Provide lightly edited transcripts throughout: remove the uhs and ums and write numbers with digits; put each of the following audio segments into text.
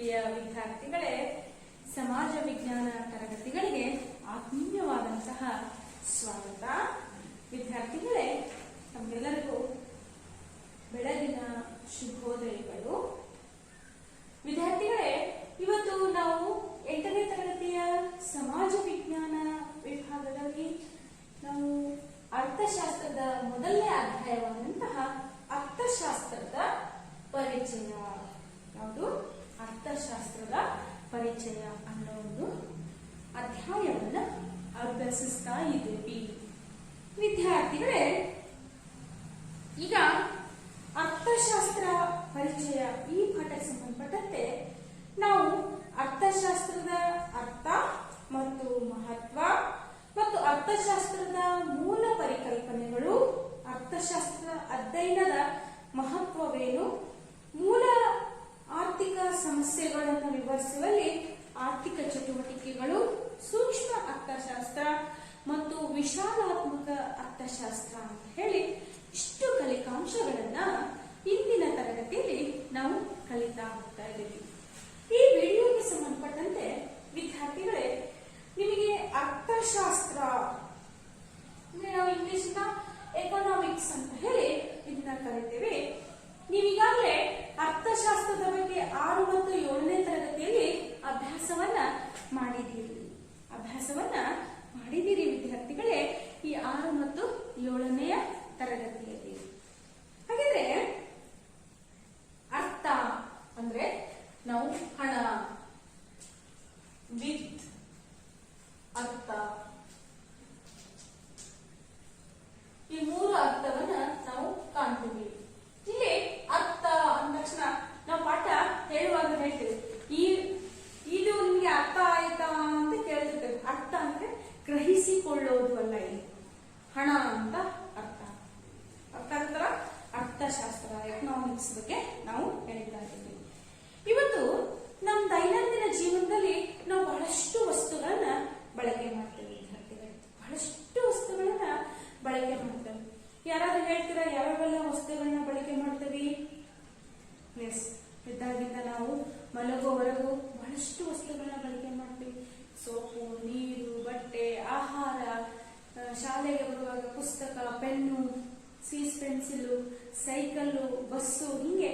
ಪ್ರಿಯ ವಿದ್ಯಾರ್ಥಿಗಳೇ, ಸಮಾಜ ವಿಜ್ಞಾನ ತರಗತಿಗಳಿಗೆ ಆತ್ಮೀಯವಾದಂತಹ ಸ್ವಾಗತ. ವಿದ್ಯಾರ್ಥಿಗಳೇ, ತಮ್ಮೆಲ್ಲರಿಗೂ ಬೆಳಗಿನ ಶುಭೋದಯಗಳು. ವಿದ್ಯಾರ್ಥಿಗಳೇ, ಇವತ್ತು ನಾವು 8ನೇ ತರಗತಿಯ ಸಮಾಜ ವಿಜ್ಞಾನ ವಿಭಾಗದಲ್ಲಿ ನಾವು ಅರ್ಥಶಾಸ್ತ್ರದ ಮೊದಲನೇ ಅಧ್ಯಾಯವಾದಂತಹ ಅರ್ಥಶಾಸ್ತ್ರದ ಪರಿಚಯ, ಯಾವುದು ಅರ್ಥಶಾಸ್ತ್ರದ ಪರಿಚಯ ಅನ್ನೋ ಒಂದು ಅಧ್ಯಾಯವನ್ನು ಅಭ್ಯಸಿಸ್ತಾ ಇದ್ದೇವೆ. ವಿದ್ಯಾರ್ಥಿಗಳೇ, ಈಗ ಅರ್ಥಶಾಸ್ತ್ರ ಪರಿಚಯ ಈ ಪಾಠಕ್ಕೆ ಸಂಬಂಧಪಟ್ಟಂತೆ ನಾವು ಅರ್ಥಶಾಸ್ತ್ರದ ಅರ್ಥ ಮತ್ತು ಮಹತ್ವ ಮತ್ತು ಅರ್ಥಶಾಸ್ತ್ರದ ಮೂಲ ಪರಿಕಲ್ಪನೆಗಳು, ಅರ್ಥಶಾಸ್ತ್ರ ಅಧ್ಯಯನದ ಮಹತ್ವವೇನು, ಮೂಲ ಆರ್ಥಿಕ ಸಮಸ್ಯೆಗಳನ್ನು ವಿವರಿಸುವಲ್ಲಿ ಆರ್ಥಿಕ ಚಟುವಟಿಕೆಗಳು, ಸೂಕ್ಷ್ಮ ಅರ್ಥಶಾಸ್ತ್ರ ಮತ್ತು ವಿಶಾಲಾತ್ಮಕ ಅರ್ಥಶಾಸ್ತ್ರ ಅಂತ ಹೇಳಿ ಇಷ್ಟು ಕಲಿಕಾಂಶಗಳನ್ನ ಇಂದಿನ ತರಗತಿಯಲ್ಲಿ ನಾವು ಕಲಿತಾ ಹೋಗ್ತಾ ಇದ್ದೀವಿ. ಈ ವಿಡಿಯೋಗೆ ಸಂಬಂಧಪಟ್ಟಂತೆ ವಿದ್ಯಾರ್ಥಿಗಳೇ, ನಿಮಗೆ ಅರ್ಥಶಾಸ್ತ್ರ ಅಂದ್ರೆ ನಾವು ಇಂಗ್ಲಿಷ್ ನ ಎಕನಾಮಿಕ್ಸ್ ಅಂತ ಹೇಳಿ ಇದನ್ನ ಕರಿತೇವೆ. ನೀವೀಗಾಗಲೇ ಅರ್ಥಶಾಸ್ತ್ರದ ಬಗ್ಗೆ 6 ಮತ್ತು 7ನೇ ತರಗತಿಯಲ್ಲಿ ಅಭ್ಯಾಸವನ್ನ ಮಾಡಿದ್ದೀರಿ ವಿದ್ಯಾರ್ಥಿಗಳೇ, ಈ 6 ಮತ್ತು 7ನೇ ತರಗತಿಯಲ್ಲಿ. ಹಾಗಿದ್ರೆ ಅರ್ಥ ಅಂದ್ರೆ ನಾವು ಹಣ, ವಿತ್ ಅರ್ಥ, ಈ 3 ಅರ್ಥವನ್ನ ನಾವು ಕಾಣ್ತೀವಿ. ಇಲ್ಲಿ ಅರ್ಥ ಅಂದ ತಕ್ಷಣ ನಾವು ಪಾಠ ಹೇಳುವಾಗ ಹೇಳ್ತೇವೆ, ಇದು ನಿಮ್ಗೆ ಅರ್ಥ ಆಯ್ತಾ ಅಂತ ಕೇಳ್ತಿರ್ತೇವೆ. ಅರ್ಥ ಅಂದ್ರೆ ಗ್ರಹಿಸಿಕೊಳ್ಳೋದು ಅಲ್ಲ, ಇಲ್ಲಿ ಹಣ ಅಂತ ಅರ್ಥ ನಂತರ ಅರ್ಥಶಾಸ್ತ್ರ ಎಕನಾಮಿಕ್ಸ್ ಬಗ್ಗೆ ನಾವು ಹೇಳ್ತಾ ಇದ್ದೀವಿ. ಇವತ್ತು ನಮ್ಮ ದೈನಂದಿನ ಜೀವನದಲ್ಲಿ ನಾವು ಬಹಳಷ್ಟು ವಸ್ತುಗಳನ್ನ ಬಳಕೆ ಮಾಡ್ತೇವೆ ವಿದ್ಯಾರ್ಥಿಗಳು, ಬಹಳಷ್ಟು ವಸ್ತುಗಳನ್ನ ಬಳಕೆ ಮಾಡ್ತೇವೆ. ಯಾರಾದ್ರೂ ಹೇಳ್ತೀರಾ ಯಾವೆಲ್ಲ ವಸ್ತುಗಳನ್ನ ಬಳಕೆ ಮಾಡ್ತೇವೆ? ಎಸ್, ಇದ್ದಾಗಿಂದ ನಾವು ಮಲಗೋವರೆಗೂ ಬಹಳಷ್ಟು ವಸ್ತುಗಳನ್ನ ಬಳಕೆ ಮಾಡ್ತೀವಿ. ಸೋಪು, ನೀರು, ಬಟ್ಟೆ, ಆಹಾರ, ಶಾಲೆಗೆ ಬರುವಾಗ ಪುಸ್ತಕ, ಪೆನ್ನು, ಸೀಸ್ ಪೆನ್ಸಿಲ್, ಸೈಕಲ್ಲು, ಬಸ್ಸು, ಹೀಗೆ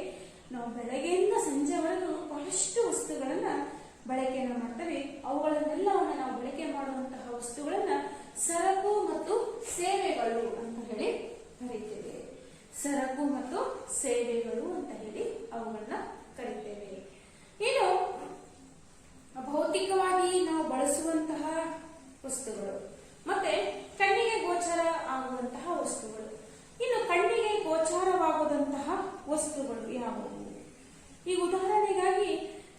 ನಾವು ಬೆಳಗ್ಗೆಯಿಂದ ಸಂಜೆವರೆಗೂ ಬಹಳಷ್ಟು ವಸ್ತುಗಳನ್ನ ಬಳಕೆಯನ್ನ ಮಾಡ್ತೇವೆ. ಅವುಗಳನ್ನೆಲ್ಲವನ್ನ ನಾವು ಬಳಕೆ ಮಾಡುವಂತಹ ವಸ್ತುಗಳನ್ನ ಸರಕು ಮತ್ತು ಸೇವೆಗಳು ಅಂತ ಹೇಳಿ ಕರಿತೇವೆ. ಸರಕು ಮತ್ತು ಸೇವೆಗಳು ಅಂತ ಹೇಳಿ ಅವುಗಳನ್ನ ಕರಿತೇವೆ. ಇನ್ನು ಭೌತಿಕವಾಗಿ ನಾವು ಬಳಸುವಂತಹ ವಸ್ತುಗಳು ಮತ್ತೆ ಕಣ್ಣಿಗೆ ಗೋಚರ ಆಗುವಂತಹ ವಸ್ತುಗಳು. ಇನ್ನು ಕಣ್ಣಿಗೆ ಗೋಚಾರವಾಗುವಂತಹ ವಸ್ತುಗಳು ಯಾವುವು? ಈ ಉದಾಹರಣೆಗಾಗಿ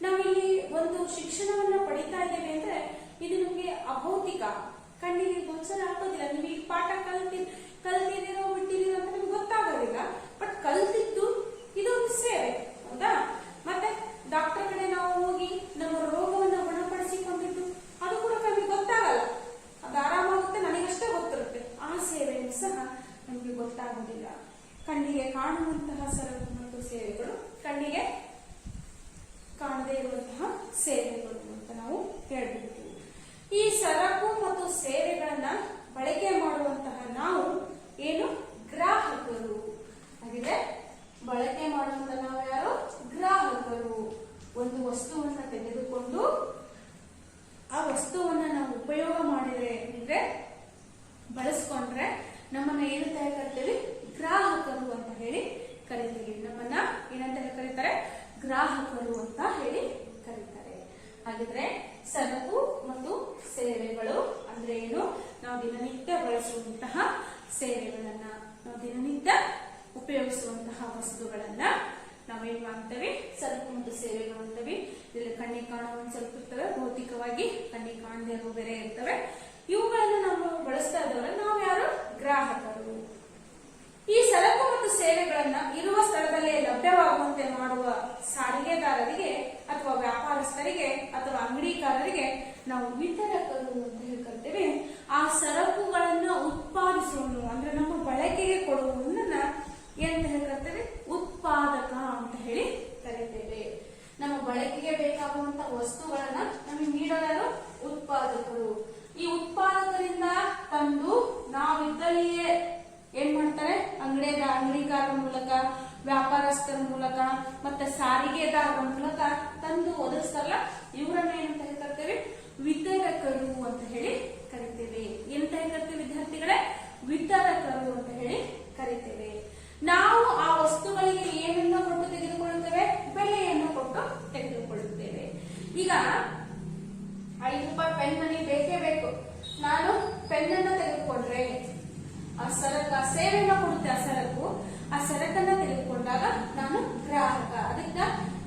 ನಾವಿಲ್ಲಿ ಒಂದು ಶಿಕ್ಷಣವನ್ನ ಪಡಿತಾ ಇದ್ದೇವೆ ಅಂದ್ರೆ ಇದು ನಮಗೆ ಅಭೌತಿಕ, ಕಣ್ಣಿಗೆ ಗೋಚರ ಆಗೋದಿಲ್ಲ. ನೀವು ಈ ಪಾಠ ಕಲ್ತಿದ್ದೀರೋ ಬಿಟ್ಟಿದ್ದೀರೋ ಅಂತ ನಿಮ್ಗೆ ಗೊತ್ತಾಗೋದಿಲ್ಲ. ಬಟ್ ಕಲ್ತಿದ್ದು ಇದೊಂದು ಸೇವೆ, ಹೌದಾ? ಮತ್ತೆ ಡಾಕ್ಟರ್ ಕಡೆ ನಾವು ಹೋಗಿ ನಮ್ಮ ರೋಗವನ್ನ ಗುಣಪಡಿಸಿಕೊಂಡಿದ್ದು ಅದು ಕೂಡ ನಮಗೆ ಗೊತ್ತಾಗಲ್ಲ. ಅದು ಆರಾಮಾಗುತ್ತೆ, ನನಗಷ್ಟೇ ಗೊತ್ತಿರುತ್ತೆ. ಆ ಸೇವೆಯೂ ಸಹ ನಮಗೆ ಗೊತ್ತಾಗುವುದಿಲ್ಲ. ಕಣ್ಣಿಗೆ ಕಾಣುವಂತಹ ಸರಕು ಮತ್ತು ಸೇವೆಗಳು, ಕಣ್ಣಿಗೆ ಕಾಣದೇ ಇರುವಂತಹ ಸೇವೆಗಳು ಅಂತ ನಾವು ಹೇಳ್ಬಿಡ್ತೀವಿ. ಈ ಸರಕು ಮತ್ತು ಸೇವೆಗಳನ್ನ ಬಳಕೆ ಮಾಡುವಂತಹ ನಾವು ಏನು? ಗ್ರಾಹಕರು. ಹಾಗಿದ್ರೆ ಬಳಕೆ ಮಾಡುವಂತಹ ನಾವು ಯಾರು? ಗ್ರಾಹಕರು. ಒಂದು ವಸ್ತುವನ್ನ ತೆಗೆದುಕೊಂಡು ಆ ವಸ್ತುವನ್ನ ನಾವು ಉಪಯೋಗ ಮಾಡಿದ್ರೆ ಅಂದ್ರೆ ಬಳಸ್ಕೊಂಡ್ರೆ ನಮ್ಮನ್ನ ಏನಂತ ಕರಿತೇವೆ? ಗ್ರಾಹಕರು ಅಂತ ಹೇಳಿ ಕರಿತೀವಿ. ನಮ್ಮನ್ನ ಏನಂತ ಕರೀತಾರೆ? ಗ್ರಾಹಕರು ಅಂತ ಹೇಳಿ ಕರೀತಾರೆ. ಹಾಗಿದ್ರೆ ಸರಕು ಮತ್ತು ಸೇವೆಗಳು ಅಂದ್ರೆ ಏನು? ನಾವು ದಿನನಿತ್ಯ ಬಳಸುವಂತಹ ಸೇವೆಗಳನ್ನ, ನಾವು ದಿನನಿತ್ಯ ಉಪಯೋಗಿಸುವಂತಹ ವಸ್ತುಗಳನ್ನ ನಾವೇನ್ ಮಾಡ್ತೇವೆ? ಸರಕು ಮತ್ತು ಸೇವೆಗಳು ಅಂತೇವೆ. ಇಲ್ಲಿ ಕಣ್ಣಿಗೆ ಕಾಣುವ ಸ್ವಲ್ಪ ಇರ್ತವೆ, ಭೌತಿಕವಾಗಿ ಕಣ್ಣಿಗೆ ಕಾಣದೇ ಇರುವ ಬೇರೆ ಇರ್ತವೆ. ಇವುಗಳನ್ನು ನಾವು ಬಳಸ್ತಾ ಇದ್ದವರ ನಾವು ಯಾರು? ಗ್ರಾಹಕರು. ಈ ಸರಕು ಮತ್ತು ಸೇವೆಗಳನ್ನ ಇರುವ ಸ್ಥಳದಲ್ಲೇ ಲಭ್ಯವಾಗುವಂತೆ ಮಾಡುವ ಸಾರಿಗೆದಾರರಿಗೆ ಅಥವಾ ವ್ಯಾಪಾರಸ್ಥರಿಗೆ ಅಥವಾ ಅಂಗಡಿಕಾರರಿಗೆ ನಾವು ವಿತರಕರು ಅಂತ ಹೇಳ್ಕೊಳ್ತೇವೆ. ಆ ಸರಕುಗಳನ್ನ ಉತ್ಪಾದಿಸುವನು ಅಂದ್ರೆ ನಮ್ಮ ಬಳಕೆಗೆ ಕೊಡುವವನ್ನ ಏನಂತ ಹೇಳ್ಕೊಳ್ತೇವೆ? ಉತ್ಪಾದಕ ಅಂತ ಹೇಳಿ ಕರಿತೇವೆ. ನಮ್ಮ ಬಳಕೆಗೆ ಬೇಕಾಗುವಂತಹ ವಸ್ತುಗಳನ್ನ ನಮಗೆ ನೀಡೋರು ಉತ್ಪಾದಕರು. ಈ ಉತ್ಪಾದಕರಿಂದ ತಂದು ನಾವಿದ್ದಲ್ಲಿಯೇ ಏನ್ ಮಾಡ್ತಾರೆ, ಅಂಗಡಿಗಾರರ ಮೂಲಕ, ವ್ಯಾಪಾರಸ್ಥರ ಮೂಲಕ, ಮತ್ತೆ ಸಾರಿಗೆದಾರರ ಮೂಲಕ ತಂದು ಒದಗಿಸ್ತಾರಲ್ಲ, ಇವರನ್ನ ಏನಂತ ಕರಿತೇವೆ, ವಿತರಕರು ಅಂತ ಹೇಳಿ ಕರಿತೇವೆ. ಏನಂತ ಕರಿತೇವೆ ವಿದ್ಯಾರ್ಥಿಗಳೇ? ವಿತರಕರು ಅಂತ ಹೇಳಿ ಕರಿತೇವೆ. ನಾವು ಆ ವಸ್ತುಗಳಿಗೆ ಏನನ್ನ ಕೊಟ್ಟು ತೆಗೆದುಕೊಳ್ಳುತ್ತೇವೆ? ಬೆಲೆಯನ್ನು ಕೊಟ್ಟು ತೆಗೆದುಕೊಳ್ಳುತ್ತೇವೆ. ಈಗ 5 ರೂಪಾಯಿ ಪೆನ್ ನನಗೆ ಬೇಕೇ ಬೇಕು. ನಾನು ಪೆನ್ನನ್ನು ತೆಗೆದುಕೊಂಡ್ರೆ ಆ ಸೇವೆಯನ್ನ ಕೊಡುತ್ತೆ ಆ ಸರಕನ್ನ ತೆಗೆದುಕೊಂಡಾಗ ನಾನು ಗ್ರಾಹಕ. ಅದಕ್ಕೆ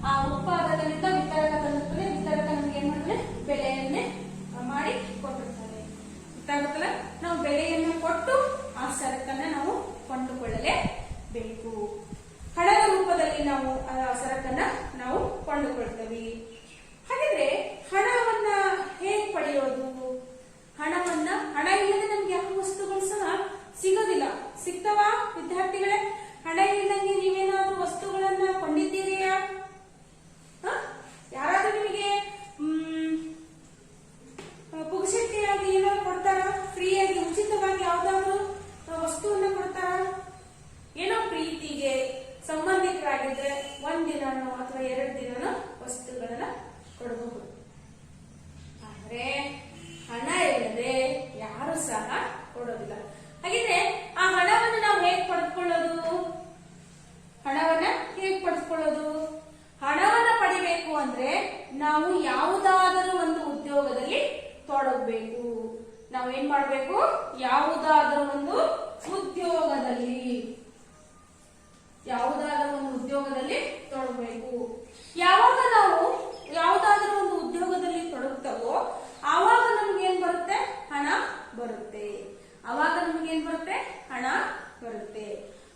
ಆ ಉತ್ಪಾದಕನಿಂದ ವಿತರಕ ತಂದಿರ್ತಾನೆ, ವಿತರಕ ನಮ್ಗೆ ಏನ್ ಮಾಡ್ತಾನೆ, ಬೆಲೆಯನ್ನೇ ಮಾಡಿ ಕೊಟ್ಟಿರ್ತಾನೆ. ಗೊತ್ತಾಗುತ್ತಲ್ಲ, ನಾವು ಬೆಲೆಯನ್ನು ಕೊಟ್ಟು ಆ ಸರಕನ್ನ ನಾವು ಕೊಂಡುಕೊಳ್ಳಲೇಬೇಕು. ಹಣದ ರೂಪದಲ್ಲಿ ನಾವು ಆ ಸರಕನ್ನ ನಾವು ಕೊಂಡುಕೊಳ್ತೇವೆ. ಹಾಗಿದ್ರೆ ಹಣವನ್ನ ಹೇಗೆ ಪಡೆಯೋದು? ಹಣ ಇಲ್ಲದೆ ನಮ್ಗೆ ಯಾವ ವಸ್ತುಗಳು ಸಹ ಸಿಗೋದಿಲ್ಲ. ಸಿಗ್ತವಾ ವಿದ್ಯಾರ್ಥಿಗಳೇ? ಹಣ ಇಲ್ಲದಂಗೆ ನೀವೇನಾದ್ರೂ ವಸ್ತುಗಳನ್ನ ಕೊಂಡಿದ್ದೀರಿಯಾ? ಯಾರಾದ್ರೂ ನಿಮಗೆ ಪುಗಸೆಟ್ಟಿಯಾಗಿ ಏನಾದ್ರು ಕೊಡ್ತಾರ? ಫ್ರೀಯಾಗಿ ಉಚಿತವಾಗಿ ಯಾವ್ದಾದ್ರು ವಸ್ತುವನ್ನ ಕೊಡ್ತಾರ? ಏನೋ ಪ್ರೀತಿಗೆ ಸಂಬಂಧಿಕರಾಗಿದ್ರೆ 1 ದಿನನೋ ಅಥವಾ 2 ದಿನನೋ ವಸ್ತುಗಳನ್ನ ಕೊಡಬಹುದು. ಆದ್ರೆ ಹಣ ಇಲ್ಲದೆ ಯಾರು ಸಹ ಕೊಡೋದಿಲ್ಲ. ಹಾಗಿದ್ರೆ ಆ ಹಣವನ್ನು ನಾವು ಹೇಗೆ ಪಡೆದುಕೊಳ್ಳೋದು? ಹಣವನ್ನ ಪಡಿಬೇಕು ಅಂದ್ರೆ ನಾವು ಯಾವುದಾದರೂ ಒಂದು ಉದ್ಯೋಗದಲ್ಲಿ ತೊಡಗಬೇಕು. ನಾವೇನ್ ಮಾಡ್ಬೇಕು? ಯಾವುದಾದರೂ ಒಂದು ಉದ್ಯೋಗದಲ್ಲಿ ತೊಡಗಬೇಕು. ಯಾವಾಗ ನಾವು ಯಾವುದಾದ್ರೂ ಒಂದು ಉದ್ಯೋಗದಲ್ಲಿ ತೊಡಗ್ತವೋ ಆವಾಗ ನಮ್ಗೆ ಏನ್ ಬರುತ್ತೆ? ಹಣ ಬರುತ್ತೆ.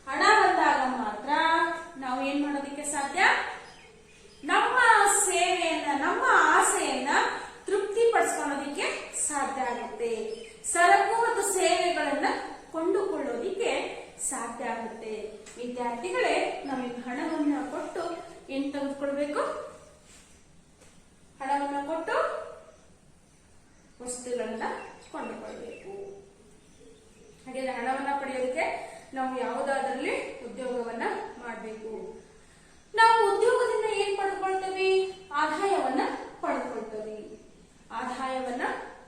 ಹಣ ಬಂದಾಗ ಮಾತ್ರ ನಾವು ಏನ್ ಮಾಡೋದಕ್ಕೆ ಸಾಧ್ಯ? ನಮ್ಮ ಸೇವೆಯನ್ನ, ನಮ್ಮ ಆಸೆಯನ್ನ ತೃಪ್ತಿಪಡಿಸ್ಕೊಳ್ಳೋದಿಕ್ಕೆ ಸಾಧ್ಯ ಆಗುತ್ತೆ. ಸರಕು ಮತ್ತು ಸೇವೆಗಳನ್ನ ಕೊಂಡುಕೊಳ್ಳೋದಿಕ್ಕೆ ಸಾಧ್ಯ ಆಗುತ್ತೆ. ವಿದ್ಯಾರ್ಥಿಗಳೇ, ನಮಗೆ ಹಣವನ್ನ ಕೊಟ್ಟು ಏನ್ ತೆಗೆದುಕೊಳ್ಬೇಕು? ಹಣವನ್ನ ಕೊಟ್ಟು ವಸ್ತುಗಳನ್ನ ಕೊಂಡುಕೊಳ್ಬೇಕು. ಹಾಗೆ ಹಣವನ್ನ ಪಡೆಯೋದಕ್ಕೆ ನಾವು ಯಾವುದಾದ್ರಲ್ಲಿ ಉದ್ಯೋಗವನ್ನ ಮಾಡಬೇಕು. ನಾವು ಉದ್ಯೋಗದಿಂದ ಏನ್ ಪಡೆದುಕೊಳ್ತೇವೆ? ಆದಾಯವನ್ನ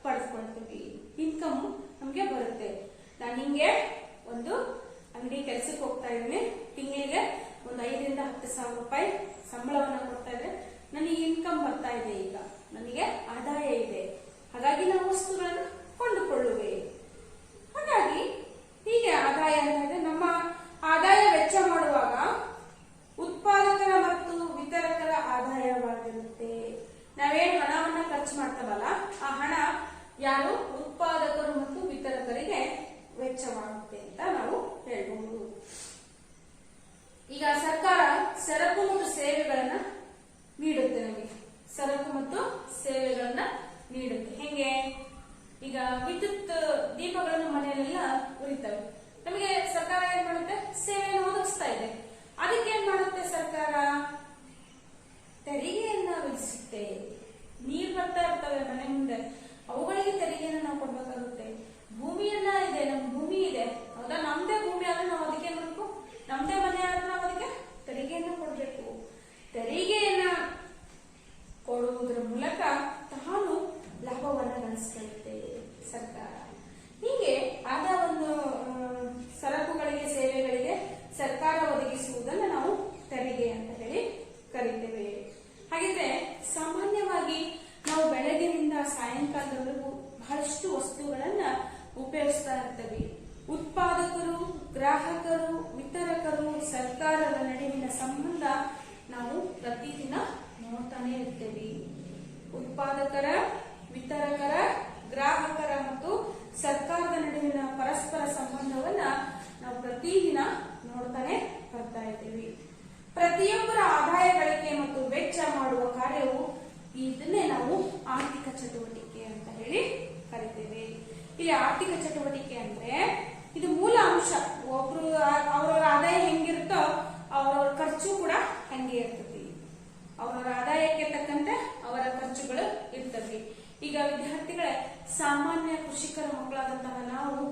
ಪಡೆದುಕೊಳ್ತೇವೆ. ಇನ್ಕಮ್ ನಮ್ಗೆ ಬರುತ್ತೆ. ನಾನು ಹಿಂಗೆ ಒಂದು ಅಂಗಡಿ ಕೆಲ್ಸಕ್ಕೆ ಹೋಗ್ತಾ ಇದ್ದೀನಿ. ತಿಂಗಳಿಗೆ ಒಂದು 5 ರಿಂದ 10 ಸಾವಿರ ರೂಪಾಯಿ ಸಂಬಳವನ್ನ ಕೊಡ್ತಾ ಇದ್ರೆ ನನಗೆ ಇನ್ಕಮ್ ಬರ್ತಾ ಇದೆ. ಈಗ ನನಗೆ ಆದಾಯ ಇದೆ. ಹಾಗಾಗಿ ನಾವು ವಸ್ತುಗಳನ್ನು ಕೊಂಡುಕೊಳ್ಳುವೆ. ಹಾಗಾಗಿ ಹೀಗೆ ಆದಾಯ ಅಂದ್ರೆ ನಮ್ಮ ಆದಾಯ ವೆಚ್ಚ ಮಾಡುವಾಗ ಉತ್ಪಾದಕರ ಮತ್ತು ವಿತರಕರ ಆದಾಯವಾಗಿರುತ್ತೆ. ನಾವೇನು ಹಣವನ್ನ ಖರ್ಚು ಮಾಡ್ತಾವಲ್ಲ, ಆ ಹಣ ಯಾರು? ಉತ್ಪಾದಕರು ಮತ್ತು ವಿತರಕರಿಗೆ ವೆಚ್ಚವಾಗುತ್ತೆ ಅಂತ ನಾವು ಹೇಳ್ಬಹುದು. ಈಗ ಸರ್ಕಾರ ಸರಕು ಮತ್ತು ಸೇವೆಗಳನ್ನ ನೀಡುತ್ತೆ. ಹೆಂಗೆ? ಈಗ ವಿದ್ಯುತ್ ದೀಪಗಳನ್ನು ಮನೆಯಲ್ಲೆಲ್ಲ ಉರಿತವೆ. ನಮಗೆ ಸರ್ಕಾರ ಏನ್ ಮಾಡುತ್ತೆ? ಸೇವೆಯನ್ನು ಒದಗಿಸ್ತಾ ಇದೆ. ಅದಕ್ಕೆ ಏನ್ ಮಾಡುತ್ತೆ ಸರ್ಕಾರ? ತೆರಿಗೆಯನ್ನ ವಿಧಿಸುತ್ತೆ. ನೀರು ಬರ್ತಾ ಇರ್ತವೆ ಮನೆ ಮುಂದೆ, ಅವುಗಳಿಗೆ ತೆರಿಗೆಯನ್ನು ನಾವು ಕೊಡ್ಬೇಕಾಗುತ್ತೆ. ಭೂಮಿಯನ್ನ ಇದೆ, ನಮ್ ಭೂಮಿ ಇದೆ, ಹೌದಾ? ನಮ್ದೇ ಭೂಮಿ ಆದ್ರೆ ನಾವು ಅದಕ್ಕೆ ಏನ್ ಮಾಡಬೇಕು? ನಮ್ದೇ ಮನೆ ಆದ್ರೆ ನಾವು ಅದಕ್ಕೆ ತೆರಿಗೆಯನ್ನ ಕೊಡ್ಬೇಕು. ತೆರಿಗೆಯನ್ನ ಕೊಡುವುದರ ಮೂಲಕ ತಾನು ಲಾಭವನ್ನ ಗಳಿಸ್ಕೊಳ್ಳುತ್ತೆ ಸರ್ಕಾರ. ಹೀಗೆ ಆದ ಒಂದು ಸರಕುಗಳಿಗೆ, ಸೇವೆಗಳಿಗೆ ಸರ್ಕಾರ ಒದಗಿಸುವುದನ್ನ ನಾವು ತೆರಿಗೆ ಅಂತ ಹೇಳಿ ಕರಿತೇವೆ. ಹಾಗಿದ್ರೆ ಸಾಮಾನ್ಯವಾಗಿ ನಾವು ಬೆಳಗಿನಿಂದ ಸಾಯಂಕಾಲದವರೆಗೂ ಬಹಳಷ್ಟು ವಸ್ತುಗಳನ್ನ ಉಪಯೋಗಿಸ್ತಾ ಇರ್ತೇವೆ. ಉತ್ಪಾದಕರು, ಗ್ರಾಹಕರು, ವಿತರಕರು, ಸರ್ಕಾರದ ನಡುವಿನ ಸಂಬಂಧ ನಾವು ಪ್ರತಿದಿನ ನೋಡ್ತಾನೆ ಇರ್ತೇವೆ. ಉತ್ಪಾದಕರ, ವಿತರಕರ, ಗ್ರಾಹಕರ ಮತ್ತು ಸರ್ಕಾರದ ನಡುವಿನ ಪರಸ್ಪರ ಸಂಬಂಧವನ್ನ ನಾವು ಪ್ರತಿದಿನ ನೋಡ್ತಾನೆ ಬರ್ತಾ ಇದ್ದೇವೆ. ಪ್ರತಿಯೊಬ್ಬರ ಆದಾಯ ಗಳಿಕೆ ಮತ್ತು ವೆಚ್ಚ ಮಾಡುವ ಕಾರ್ಯವು ಇದನ್ನೇ ನಾವು ಆರ್ಥಿಕ ಚಟುವಟಿಕೆ ಅಂತ ಹೇಳಿ ಕರಿತೇವೆ. ಇಲ್ಲಿ ಆರ್ಥಿಕ ಚಟುವಟಿಕೆ ಅಂದ್ರೆ ಇದು ಮೂಲ ಅಂಶ. ಒಬ್ರು ಅವರವರ ಆದಾಯ ಹೆಂಗಿರುತ್ತೋ ಅವರವರ ಖರ್ಚು ಕೂಡ ಹಂಗೆ ಇರ್ತದೆ. ಅವರವರ ಆದಾಯಕ್ಕೆ ಸಾಮಾನ್ಯ ಕೃಷಿಕರ ಮಕ್ಕಳಾದಂತಹ ನಾವು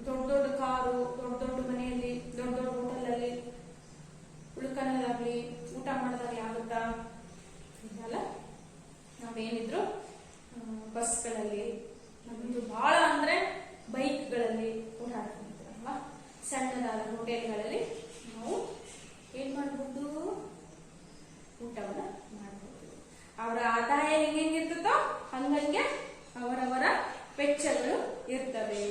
ದೊಡ್ಡ ದೊಡ್ಡ ಕಾರು, ದೊಡ್ಡ ದೊಡ್ಡ ಮನೆಯಲ್ಲಿ, ದೊಡ್ಡ ದೊಡ್ಡ ಹೋಟೆಲಲ್ಲಿ ಉಳ್ಕೊಳ್ಳೋದಾಗ್ಲಿ, ಊಟ ಮಾಡೋದಾಗ್ಲಿ ಆಗುತ್ತಾ? ಇದಲ್ಲ. ನಾವೇನಿದ್ರು ಬಸ್ಗಳಲ್ಲಿ, ನಮ್ದು ಬಹಳ ಅಂದ್ರೆ ಬೈಕ್ಗಳಲ್ಲಿ ಓಡಾಡ್ತಿರ್ತೀರಲ್ವಾ. ಸಣ್ಣದಾದ ಹೋಟೆಲ್ಗಳಲ್ಲಿ ನಾವು ಏನ್ ಮಾಡ್ಬೋದು? ಊಟವನ್ನ ಮಾಡ್ಬೋದು. ಅವರ ಆದಾಯ ಹೆಂಗಿರ್ತದೋ ಹಂಗಂಗೆ ಅವರವರ ವೆಚ್ಚಗಳು ಇರ್ತವೆ.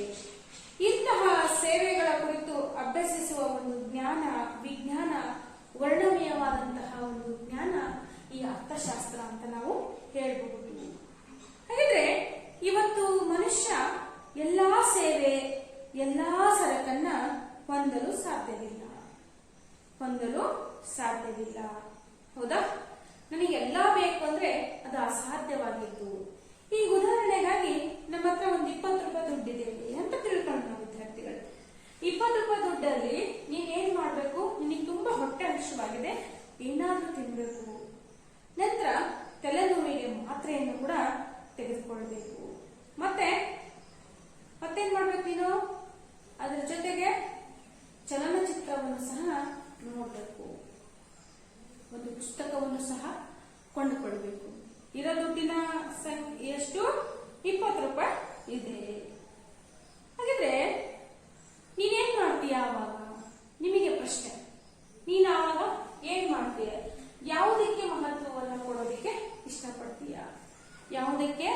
ಇಂತಹ ಸೇವೆಗಳ ಕುರಿತು ಅಭ್ಯಸಿಸುವ ಒಂದು ಜ್ಞಾನ, ವಿಜ್ಞಾನ, ವರ್ಣಮಯವಾದಂತಹ ಒಂದು ಜ್ಞಾನ ಈ ಅರ್ಥಶಾಸ್ತ್ರ ಅಂತ ನಾವು ಹೇಳ್ಬಹುದು. ಹಾಗಿದ್ರೆ ಇವತ್ತು ಮನುಷ್ಯ ಎಲ್ಲಾ ಸೇವೆ, ಎಲ್ಲಾ ಸರಕನ್ನ ಹೊಂದಲು ಸಾಧ್ಯವಿಲ್ಲ. ಹೌದಾ? ನನಗೆಲ್ಲಾ ಬೇಕು ಅಂದ್ರೆ ಅದು ಅಸಾಧ್ಯವಾಗಿತ್ತು. ಈಗ ಉದಾಹರಣೆಗಾಗಿ ನಮ್ಮ ಹತ್ರ ಒಂದು 20 ರೂಪಾಯಿ ದುಡ್ಡಿದೆ ಅಂತ ತಿಳ್ಕೊಂಡು ನಾವು ವಿದ್ಯಾರ್ಥಿಗಳು, 20 ರೂಪಾಯಿ ದುಡ್ಡಲ್ಲಿ ನೀನೇನ್ ಮಾಡ್ಬೇಕು? ನಿನಗೆ ತುಂಬಾ ಹೊಟ್ಟೆ ಹಸಿವಾಗಿದೆ, ಏನಾದ್ರೂ ತಿನ್ಬೇಕು. ನಂತರ ತಲೆನೋವಿಗೆ ಮಾತ್ರೆಯನ್ನು ಕೂಡ ತೆಗೆದುಕೊಳ್ಬೇಕು. ಮತ್ತೇನ್ ಮಾಡ್ಬೇಕು ನೀನು? ಅದರ ಜೊತೆಗೆ ಚಲನಚಿತ್ರವನ್ನು ಸಹ ನೋಡ್ಬೇಕು, ಒಂದು ಪುಸ್ತಕವನ್ನು ಸಹ ಕೊಂಡುಕೊಳ್ಬೇಕು. ಇರೋ ದುಡ್ಡಿನ ಎಷ್ಟು? 20 ರೂಪಾಯಿ ಇದೆ. ಹಾಗಿದ್ರೆ ನೀನೇನ್ ಮಾಡ್ತೀಯ ಆವಾಗ? ನಿಮಗೆ ಪ್ರಶ್ನೆ, ನೀನು ಆವಾಗ ಏನ್ ಮಾಡ್ತೀಯ? ಯಾವುದಕ್ಕೆ ಮಹತ್ವವನ್ನು ಕೊಡೋದಿಕ್ಕೆ ಇಷ್ಟಪಡ್ತೀಯ? ಯಾವುದಕ್ಕೆ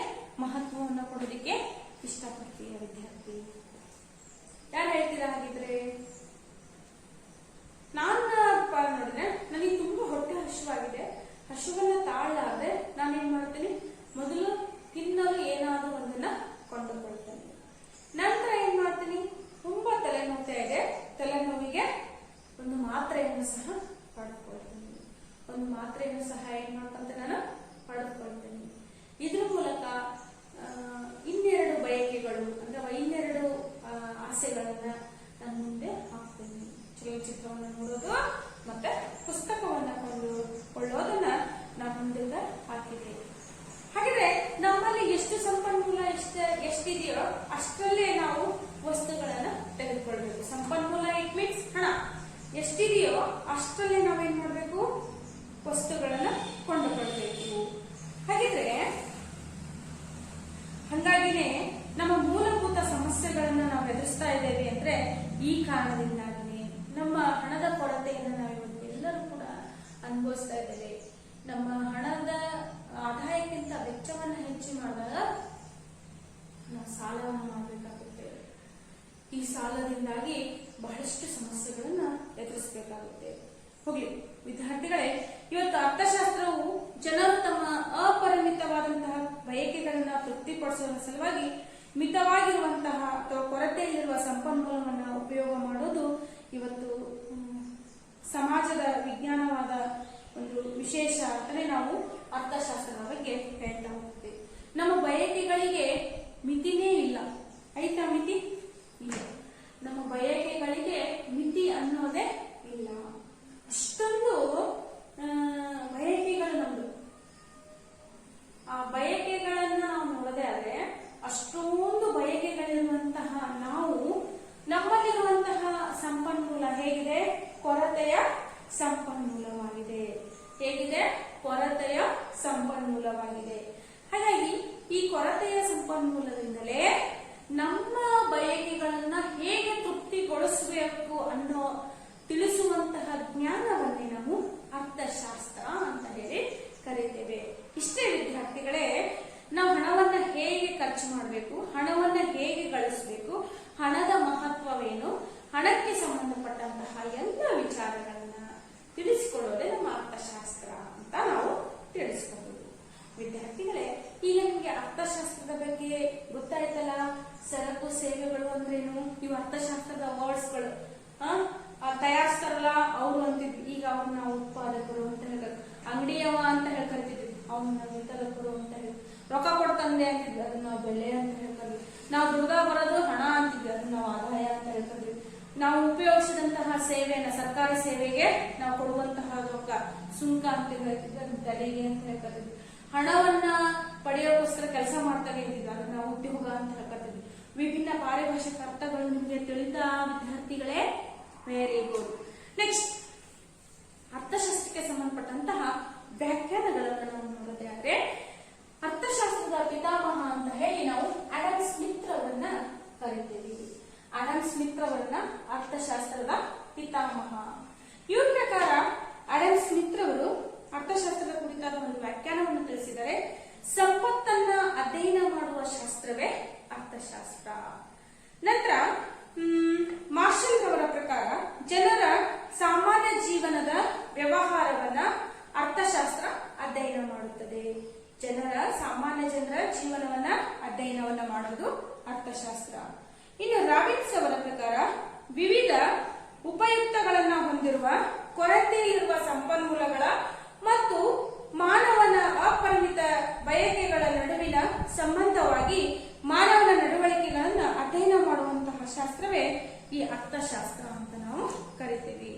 ಮಹತ್ವವನ್ನು ಕೊಡೋದಿಕ್ಕೆ ಇಷ್ಟಪಡ್ತೀಯ ವಿದ್ಯಾರ್ಥಿ? ಯಾರು ಹೇಳ್ತೀರಾ? ಹಾಗಿದ್ರೆ ನಾನು ನೋಡಿದ್ರೆ ನನಗೆ ತುಂಬಾ ಹೊಟ್ಟೆ ಹಸಿವಾಗಿದೆ, ಹಸುವನ್ನ ತಾಳಲಾರ್ದೆ ನಾನೇನ್ ಮಾಡ್ತೀನಿ? ಮೊದಲು ತಿನ್ನಲು ಏನಾದ್ರೂ ಒಂದನ್ನ ಕೊಂಡುಕೊಳ್ತೇನೆ. ನಂತರ ಏನ್ ಮಾಡ್ತೀನಿ? ತುಂಬಾ ತಲೆನೋವ್ತಾ ಇದೆ, ತಲೆನೋವಿಗೆ ಒಂದು ಮಾತ್ರೆಯನ್ನು ಸಹ ಪಡೆದುಕೊಳ್ತೀನಿ. ಏನ್ ಮಾಡ್ಕೊಂತ ನಾನು ಪಡೆದುಕೊಳ್ತೇನೆ. ಇದ್ರ ಮೂಲಕ ಇನ್ನೆರಡು ಬಯಕೆಗಳು ಅಂದ್ರೆ ಇನ್ನೆರಡು ಆಸೆಗಳನ್ನ ನನ್ನ ಮುಂದೆ ಹಾಕ್ತೇನೆ. ಚಲನಚಿತ್ರವನ್ನು ನೋಡೋದು ಮತ್ತೆ ಪುಸ್ತಕವನ್ನ ಕೊಳ್ಳೋದನ್ನ ನಾನು ಮುಂದೆ ಹಾಕಿದೆ. ಹಾಗಿದ್ರೆ ನಮ್ಮಲ್ಲಿ ಎಷ್ಟು ಸಂಪನ್ಮೂಲ ಎಷ್ಟಿದೆಯೋ ಅಷ್ಟರಲ್ಲೇ ನಾವು ವಸ್ತುಗಳನ್ನ ತೆಗೆದುಕೊಳ್ಬೇಕು. ಸಂಪನ್ಮೂಲ ಇಟ್ ಮೀನ್ಸ್ ಹಣ. ಎಷ್ಟಿದೆಯೋ ಅಷ್ಟರಲ್ಲೇ ನಾವೇನ್ ಮಾಡ್ಬೇಕು? ವಸ್ತುಗಳನ್ನ ಕೊಂಡುಕೊಳ್ಬೇಕು. ಹಾಗಾಗಿನೇ ನಮ್ಮ ಮೂಲಭೂತ ಸಮಸ್ಯೆಗಳನ್ನ ನಾವು ಎದುರಿಸ್ತಾ ಇದ್ದೇವೆ ಅಂದ್ರೆ ಈ ಕಾರಣದಿಂದಾಗಿನೇ. ನಮ್ಮ ಹಣದ ಕೊರತೆಯನ್ನು ನಾವು ಎಲ್ಲರೂ ಕೂಡ ಅನುಭವಿಸ್ತಾ ಇದ್ದೇವೆ. ನಮ್ಮ ಹಣದ ಆದಾಯಕ್ಕಿಂತ ವೆಚ್ಚವನ್ನ ಹೆಚ್ಚು ಮಾಡಿದಾಗ ನಾವು ಸಾಲವನ್ನು ಮಾಡಬೇಕಾಗುತ್ತೆ. ಈ ಸಾಲದಿಂದಾಗಿ ಬಹಳಷ್ಟು ಸಮಸ್ಯೆಗಳನ್ನ ಎದುರಿಸಬೇಕಾಗುತ್ತೆ. ಹೋಗ್ಲಿ ವಿದ್ಯಾರ್ಥಿಗಳೇ, ಇವತ್ತು ಅರ್ಥಶಾಸ್ತ್ರವು ಜನರು ತಮ್ಮ ಅಪರಿಮಿತವಾದಂತಹ ಬಯಕೆಗಳನ್ನ ತೃಪ್ತಿಪಡಿಸುವ ಸಲುವಾಗಿ ಮಿತವಾಗಿರುವಂತಹ ಅಥವಾ ಕೊರತೆಯಲ್ಲಿರುವ ಸಂಪನ್ಮೂಲವನ್ನ ಉಪಯೋಗ ಮಾಡೋದು ಇವತ್ತು ಸಮಾಜದ ವಿಜ್ಞಾನವಾದ ಒಂದು ವಿಶೇಷ ಅಂತಾನೆ ನಾವು ಅರ್ಥಶಾಸ್ತ್ರದ ಬಗ್ಗೆ ಹೇಳ್ತಾ ಹೋಗ್ತೇವೆ. ನಮ್ಮ ಬಯಕೆಗಳಿಗೆ ಮಿತಿನೇ ಇಲ್ಲ. ಆಯ್ತಾ? ಮಿತಿ ಇಲ್ಲ. ನಮ್ಮ ಬಯಕೆಗಳಿಗೆ ಮಿತಿ ಅನ್ನೋದೇ ಇಲ್ಲ. ಅಷ್ಟೊಂದು ಬಯಕೆಗಳು ನಮ್ದು. ಆ ಬಯಕೆಗಳನ್ನ ನಾವು ನೋಡದೆ ಆದ್ರೆ ಅಷ್ಟೊಂದು ಬಯಕೆಗಳಿರುವಂತಹ ನಾವು ನಮ್ಮಲ್ಲಿರುವಂತಹ ಸಂಪನ್ಮೂಲ ಹೇಗಿದೆ? ಕೊರತೆಯ ಸಂಪನ್ಮೂಲವಾಗಿದೆ. ಹೇಗಿದೆ? ಕೊರತೆಯ ಸಂಪನ್ಮೂಲವಾಗಿದೆ. ಹಾಗಾಗಿ ಈ ಕೊರತೆಯ ಸಂಪನ್ಮೂಲದಿಂದಲೇ ನಮ್ಮ ಬಯಕೆಗಳನ್ನ ಹೇಗೆ ತೃಪ್ತಿಗೊಳಿಸಬೇಕು ಅನ್ನೋ ತಿಳಿಸುವಂತಹ ಜ್ಞಾನವನ್ನೇ ನಾವು ಅರ್ಥಶಾಸ್ತ್ರ ಅಂತ ಹೇಳಿ ಕರೀತೇವೆ. ಇಷ್ಟೇ ವಿದ್ಯಾರ್ಥಿಗಳೇ, ನಾವು ಹಣವನ್ನ ಹೇಗೆ ಖರ್ಚು ಮಾಡಬೇಕು, ಹಣವನ್ನ ಹೇಗೆ ಗಳಿಸಬೇಕು, ಹಣದ ಮಹತ್ವವೇನು, ಹಣಕ್ಕೆ ಸಂಬಂಧಪಟ್ಟಂತಹ ಎಲ್ಲ ವಿಚಾರಗಳನ್ನ ತಿಳಿಸಿಕೊಡೋದೇ ನಮ್ಮ ಅರ್ಥಶಾಸ್ತ್ರ ಅಂತ ನಾವು ತಿಳಿಸಬಹುದು. ವಿದ್ಯಾರ್ಥಿಗಳೇ, ಈಗ ನಿಮಗೆ ಅರ್ಥಶಾಸ್ತ್ರದ ಬಗ್ಗೆ ಗೊತ್ತಾಯ್ತಲ್ಲ. ಸರಕು ಸೇವೆಗಳು ಅಂದ್ರೇನು, ಇವು ಅರ್ಥಶಾಸ್ತ್ರದ ವರ್ಡ್ಸ್ಗಳು. ತಯಾರಿಸ್ತಾರಲ್ಲ ಅವರು ಅಂತಿದ್ವಿ, ಈಗ ಅವ್ರನ್ನ ಉತ್ಪಾದಕರು ಅಂತ ಹೇಳ್ತಾರೆ. ಅಂಗಡಿಯವ ಅಂತ ಹೇಳ್ಕರಿತಿದ್ವಿ, ಅವನ್ನ ವಿತರಕರು ಅಂತ ಹೇಳಿ. ರೊಕ್ಕ ಕೊಡ್ತಂದೆ ಅಂತಿದ್ವಿ, ಅದನ್ನ ನಾವು ಬೆಲೆ ಅಂತ ಹೇಳ್ಕರ್ವಿ. ನಾವು ದುಡ್ದ ಬರೋದು ಹಣ ಅಂತಿದ್ವಿ, ಅದನ್ನ ನಾವು ಆದಾಯ ಅಂತ ಹೇಳ್ಕರ್ವಿ. ನಾವು ಉಪಯೋಗಿಸಿದಂತಹ ಸೇವೆಯನ್ನ, ಸರ್ಕಾರಿ ಸೇವೆಗೆ ನಾವು ಕೊಡುವಂತಹ ರೊಕ್ಕ ಸುಂಕ ಅಂತ ಹೇಳ್ತಿದ್ವಿ, ಅದನ್ನ ತೆರಿಗೆ ಅಂತ ಹೇಳ್ಕರ್ವಿ. ಹಣವನ್ನ ಪಡೆಯೋಕ್ಕೋಸ್ಕರ ಕೆಲಸ ಮಾಡ್ತಾನೆ ಇದ್ದಿದ್ದು, ಅದನ್ನ ನಾವು ಉದ್ಯೋಗ ಅಂತ ಹೇಳ್ಕೊತೀವಿ. ವಿಭಿನ್ನ ಪಾರಿಭಾಷಿಕ ಅರ್ಥಗಳು ನಿಮಗೆ ತಿಳಿದ ವಿದ್ಯಾರ್ಥಿಗಳೇ? Very good. ನೆಕ್ಸ್ಟ್, ಅರ್ಥಶಾಸ್ತ್ರಕ್ಕೆ ಸಂಬಂಧಪಟ್ಟಂತಹ ವ್ಯಾಖ್ಯಾನಗಳನ್ನು ನಾವು ನೋಡೋದಾದ್ರೆ, ಅರ್ಥಶಾಸ್ತ್ರದ ಪಿತಾಮಹ ಅಂತ ಹೇಳಿ ನಾವು ಆಡಮ್ ಸ್ಮಿತ್ ರವರನ್ನ ಕರಿತೀವಿ. ಆಡಮ್ ಸ್ಮಿತ್ ರವರನ್ನ ಅರ್ಥಶಾಸ್ತ್ರದ ಪಿತಾಮಹ. ಇವ್ರ ಪ್ರಕಾರ ಆಡಮ್ ಸ್ಮಿತ್ ರವರು ಅರ್ಥಶಾಸ್ತ್ರದ ಕುರಿತಾದ ಒಂದು ವ್ಯಾಖ್ಯಾನವನ್ನು ತಿಳಿಸಿದ್ದಾರೆ. ಸಂಪತ್ತನ್ನ ಅಧ್ಯಯನ ಮಾಡುವ ಶಾಸ್ತ್ರವೇ ಅರ್ಥಶಾಸ್ತ್ರ. ನಂತರ ಮಾರ್ಷಲ್ ರವರ ಪ್ರಕಾರ ಜನರ ಸಾಮಾನ್ಯ ಜೀವನದ ವ್ಯವಹಾರವನ್ನ ಅರ್ಥಶಾಸ್ತ್ರ ಅಧ್ಯಯನ ಮಾಡುತ್ತದೆ. ಸಾಮಾನ್ಯ ಜನರ ಜೀವನವನ್ನ ಅಧ್ಯಯನವನ್ನ ಮಾಡುವುದು ಅರ್ಥಶಾಸ್ತ್ರ. ಇನ್ನು ರಾಬಿನ್ಸ್ ಅವರ ಪ್ರಕಾರ ವಿವಿಧ ಉಪಯುಕ್ತಗಳನ್ನ ಹೊಂದಿರುವ ಕೊರತೆಯಿರುವ ಸಂಪನ್ಮೂಲಗಳ ಮತ್ತು ಮಾನವನ ಅಪರಿಮಿತ ಬಯಕೆಗಳ ನಡುವಿನ ಸಂಬಂಧವಾಗಿ ಮಾನವನ ನಡವಳಿಕೆಗಳನ್ನ ಅಧ್ಯಯನ ಮಾಡುವಂತಹ ಶಾಸ್ತ್ರವೇ ಈ ಅರ್ಥಶಾಸ್ತ್ರ ಅಂತ ನಾವು ಕರಿತೀವಿ.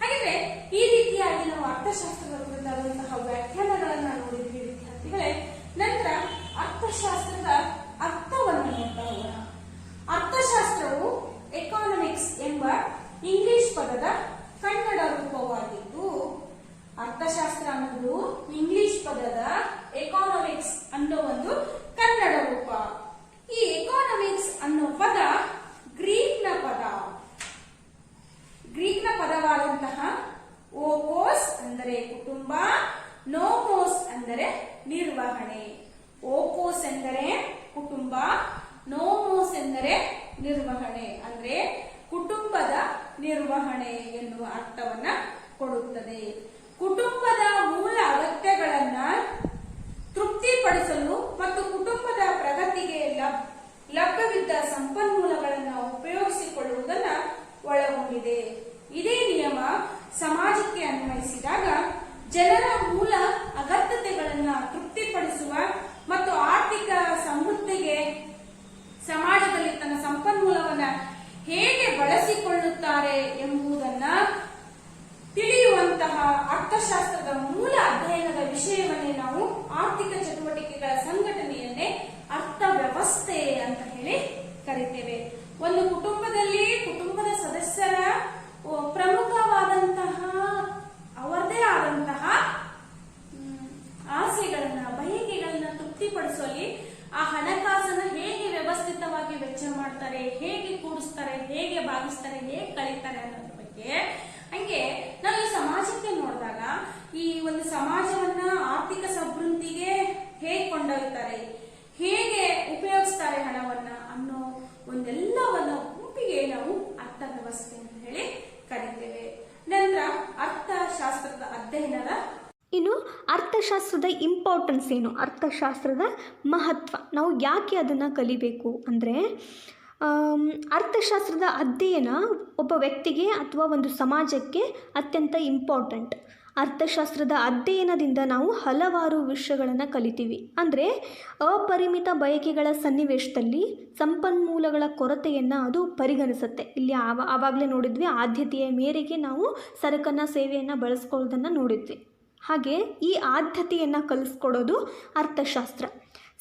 ಹಾಗಿದ್ರೆ ಈ ರೀತಿಯಾಗಿ ನಾವು ಅರ್ಥಶಾಸ್ತ್ರದ ಕುರಿತಾದಂತಹ ವ್ಯಾಖ್ಯಾನಗಳನ್ನ ನೋಡಿದ್ವಿ ವಿದ್ಯಾರ್ಥಿಗಳೇ. ನಂತರ ಅರ್ಥಶಾಸ್ತ್ರದ ಅರ್ಥವನ್ನು ನೋಡ್ತಾ ಹೋಗೋಣ. ಅರ್ಥಶಾಸ್ತ್ರವು ಎಕಾನಮಿಕ್ಸ್ ಎಂಬ ಇಂಗ್ಲಿಷ್ ಪದದ ಕನ್ನಡ ರೂಪವಾಗಿದ್ದು, ಅರ್ಥಶಾಸ್ತ್ರ ಅನ್ನೋದು ಇಂಗ್ಲಿಷ್ ಪದದ ಎಕಾನಮಿಕ್ಸ್ ಅನ್ನೋ ಒಂದು ಕನ್ನಡ ರೂಪ. ಈ ಎಕಾನಮಿಕ್ಸ್ ಅನ್ನೋ ಪದ ಗ್ರೀಕ್ನ ಪದವಾದಂತಹ ಓಕೋಸ್ ಅಂದರೆ ಕುಟುಂಬ, ನೋಮೋಸ್ ಅಂದರೆ ನಿರ್ವಹಣೆ. ಓಕೋಸ್ ಎಂದರೆ ಕುಟುಂಬ, ನೋಮೋಸ್ ಎಂದರೆ ನಿರ್ವಹಣೆ, ಅಂದ್ರೆ ಕುಟುಂಬದ ನಿರ್ವಹಣೆ ಎನ್ನುವ ಅರ್ಥವನ್ನ ಕೊಡುತ್ತದೆ. ಕುಟುಂಬದ ಮೂಲ ಅಗತ್ಯಗಳನ್ನ ತೃಪ್ತಿಪಡಿಸಲು ಮತ್ತು ಕುಟುಂಬದ ಪ್ರಗತಿಗೆ ಲಭ್ಯವಿದ್ದ ಸಂಪನ್ಮೂಲಗಳನ್ನು ಉಪಯೋಗಿಸಿಕೊಳ್ಳುವುದನ್ನ ಒಳಗೊಂಡಿದೆ. ಇದೇ ನಿಯಮ ಸಮಾಜಕ್ಕೆ ಅನ್ವಯಿಸಿದಾಗ ಜನರ ಮೂಲ ಅಗತ್ಯತೆಗಳನ್ನ ತೃಪ್ತಿಪಡಿಸುವ ಮತ್ತು ಆರ್ಥಿಕ ಸಮೃದ್ಧಿಗೆ ಸಮಾಜದಲ್ಲಿ ತನ್ನ ಸಂಪನ್ಮೂಲವನ್ನ ಹೇಗೆ ಬಳಸಿಕೊಳ್ಳುತ್ತಾರೆ ಎಂಬುದನ್ನ ತಿಳಿಯುವಂತಹ ಅರ್ಥಶಾಸ್ತ್ರದ ಮೂಲ ಅಧ್ಯಯನದ ವಿಷಯವನ್ನೇ ನಾವು ಆರ್ಥಿಕ ಚಟುವಟಿಕೆಗಳ ಸಂಘಟನೆಯನ್ನೇ ಅರ್ಥವ್ಯವಸ್ಥೆ ಅಂತ ಹೇಳಿ ಕರಿತೇವೆ. ಒಂದು ಕುಟುಂಬದಲ್ಲಿ ಕುಟುಂಬದ ಸದಸ್ಯರ ಪ್ರಮುಖವಾದಂತಹ ಅವರದೇ ಆದಂತಹ ಆಸೆಗಳನ್ನ ಬಯಕೆಗಳನ್ನ ತೃಪ್ತಿಪಡಿಸುವಲ್ಲಿ ಆ ಹಣಕಾಸನ್ನ ಹೇಗೆ ವ್ಯವಸ್ಥಿತವಾಗಿ ವೆಚ್ಚ ಮಾಡ್ತಾರೆ, ಹೇಗೆ ಕೂಡಿಸ್ತಾರೆ, ಹೇಗೆ ಭಾಗಿಸ್ತಾರೆ, ಹೇಗೆ ಕಳೀತಾರೆ ಅನ್ನೋದ್ರ ಬಗ್ಗೆ. ಹಂಗೆ ನಾವು ಈ ಸಮಾಜಕ್ಕೆ ನೋಡಿದಾಗ ಈ ಒಂದು ಸಮಾಜವನ್ನ ಆರ್ಥಿಕ ಸಮೃದ್ಧಿಗೆ ಹೇಗೆ ಕೊಂಡೊಯ್ತಾರೆ, ಹೇಗೆ ಉಪಯೋಗಿಸ್ತಾರೆ ಹಣವನ್ನ ಅನ್ನೋ ಒಂದೆಲ್ಲವನ್ನ ಗುಂಪಿಗೆ ನಾವು ಅರ್ಥವ್ಯವಸ್ಥೆ ಅಂತ ಹೇಳಿ ಕರಿತೇವೆ. ನಂತರ ಅರ್ಥಶಾಸ್ತ್ರದ ಅಧ್ಯಯನದ ಇನ್ನು ಅರ್ಥಶಾಸ್ತ್ರದ ಇಂಪಾರ್ಟೆನ್ಸ್ ಏನು, ಅರ್ಥಶಾಸ್ತ್ರದ ಮಹತ್ವ, ನಾವು ಯಾಕೆ ಅದನ್ನು ಕಲಿಬೇಕು ಅಂದರೆ, ಅರ್ಥಶಾಸ್ತ್ರದ ಅಧ್ಯಯನ ಒಬ್ಬ ವ್ಯಕ್ತಿಗೆ ಅಥವಾ ಒಂದು ಸಮಾಜಕ್ಕೆ ಅತ್ಯಂತ ಇಂಪಾರ್ಟೆಂಟ್. ಅರ್ಥಶಾಸ್ತ್ರದ ಅಧ್ಯಯನದಿಂದ ನಾವು ಹಲವಾರು ವಿಷಯಗಳನ್ನು ಕಲಿತೀವಿ. ಅಂದರೆ ಅಪರಿಮಿತ ಬಯಕೆಗಳ ಸನ್ನಿವೇಶದಲ್ಲಿ ಸಂಪನ್ಮೂಲಗಳ ಕೊರತೆಯನ್ನು ಅದು ಪರಿಗಣಿಸುತ್ತೆ. ಇಲ್ಲಿ ಆವಾಗಲೇ ನೋಡಿದ್ವಿ, ಆದ್ಯತೆಯ ಮೇರೆಗೆ ನಾವು ಸರಕನ್ನು ಸೇವೆಯನ್ನು ಬಳಸ್ಕೊಳ್ಳೋದನ್ನು ನೋಡಿದ್ವಿ. ಹಾಗೆ ಈ ಆದ್ಯತೆಯನ್ನು ಕಲಿಸ್ಕೊಡೋದು ಅರ್ಥಶಾಸ್ತ್ರ.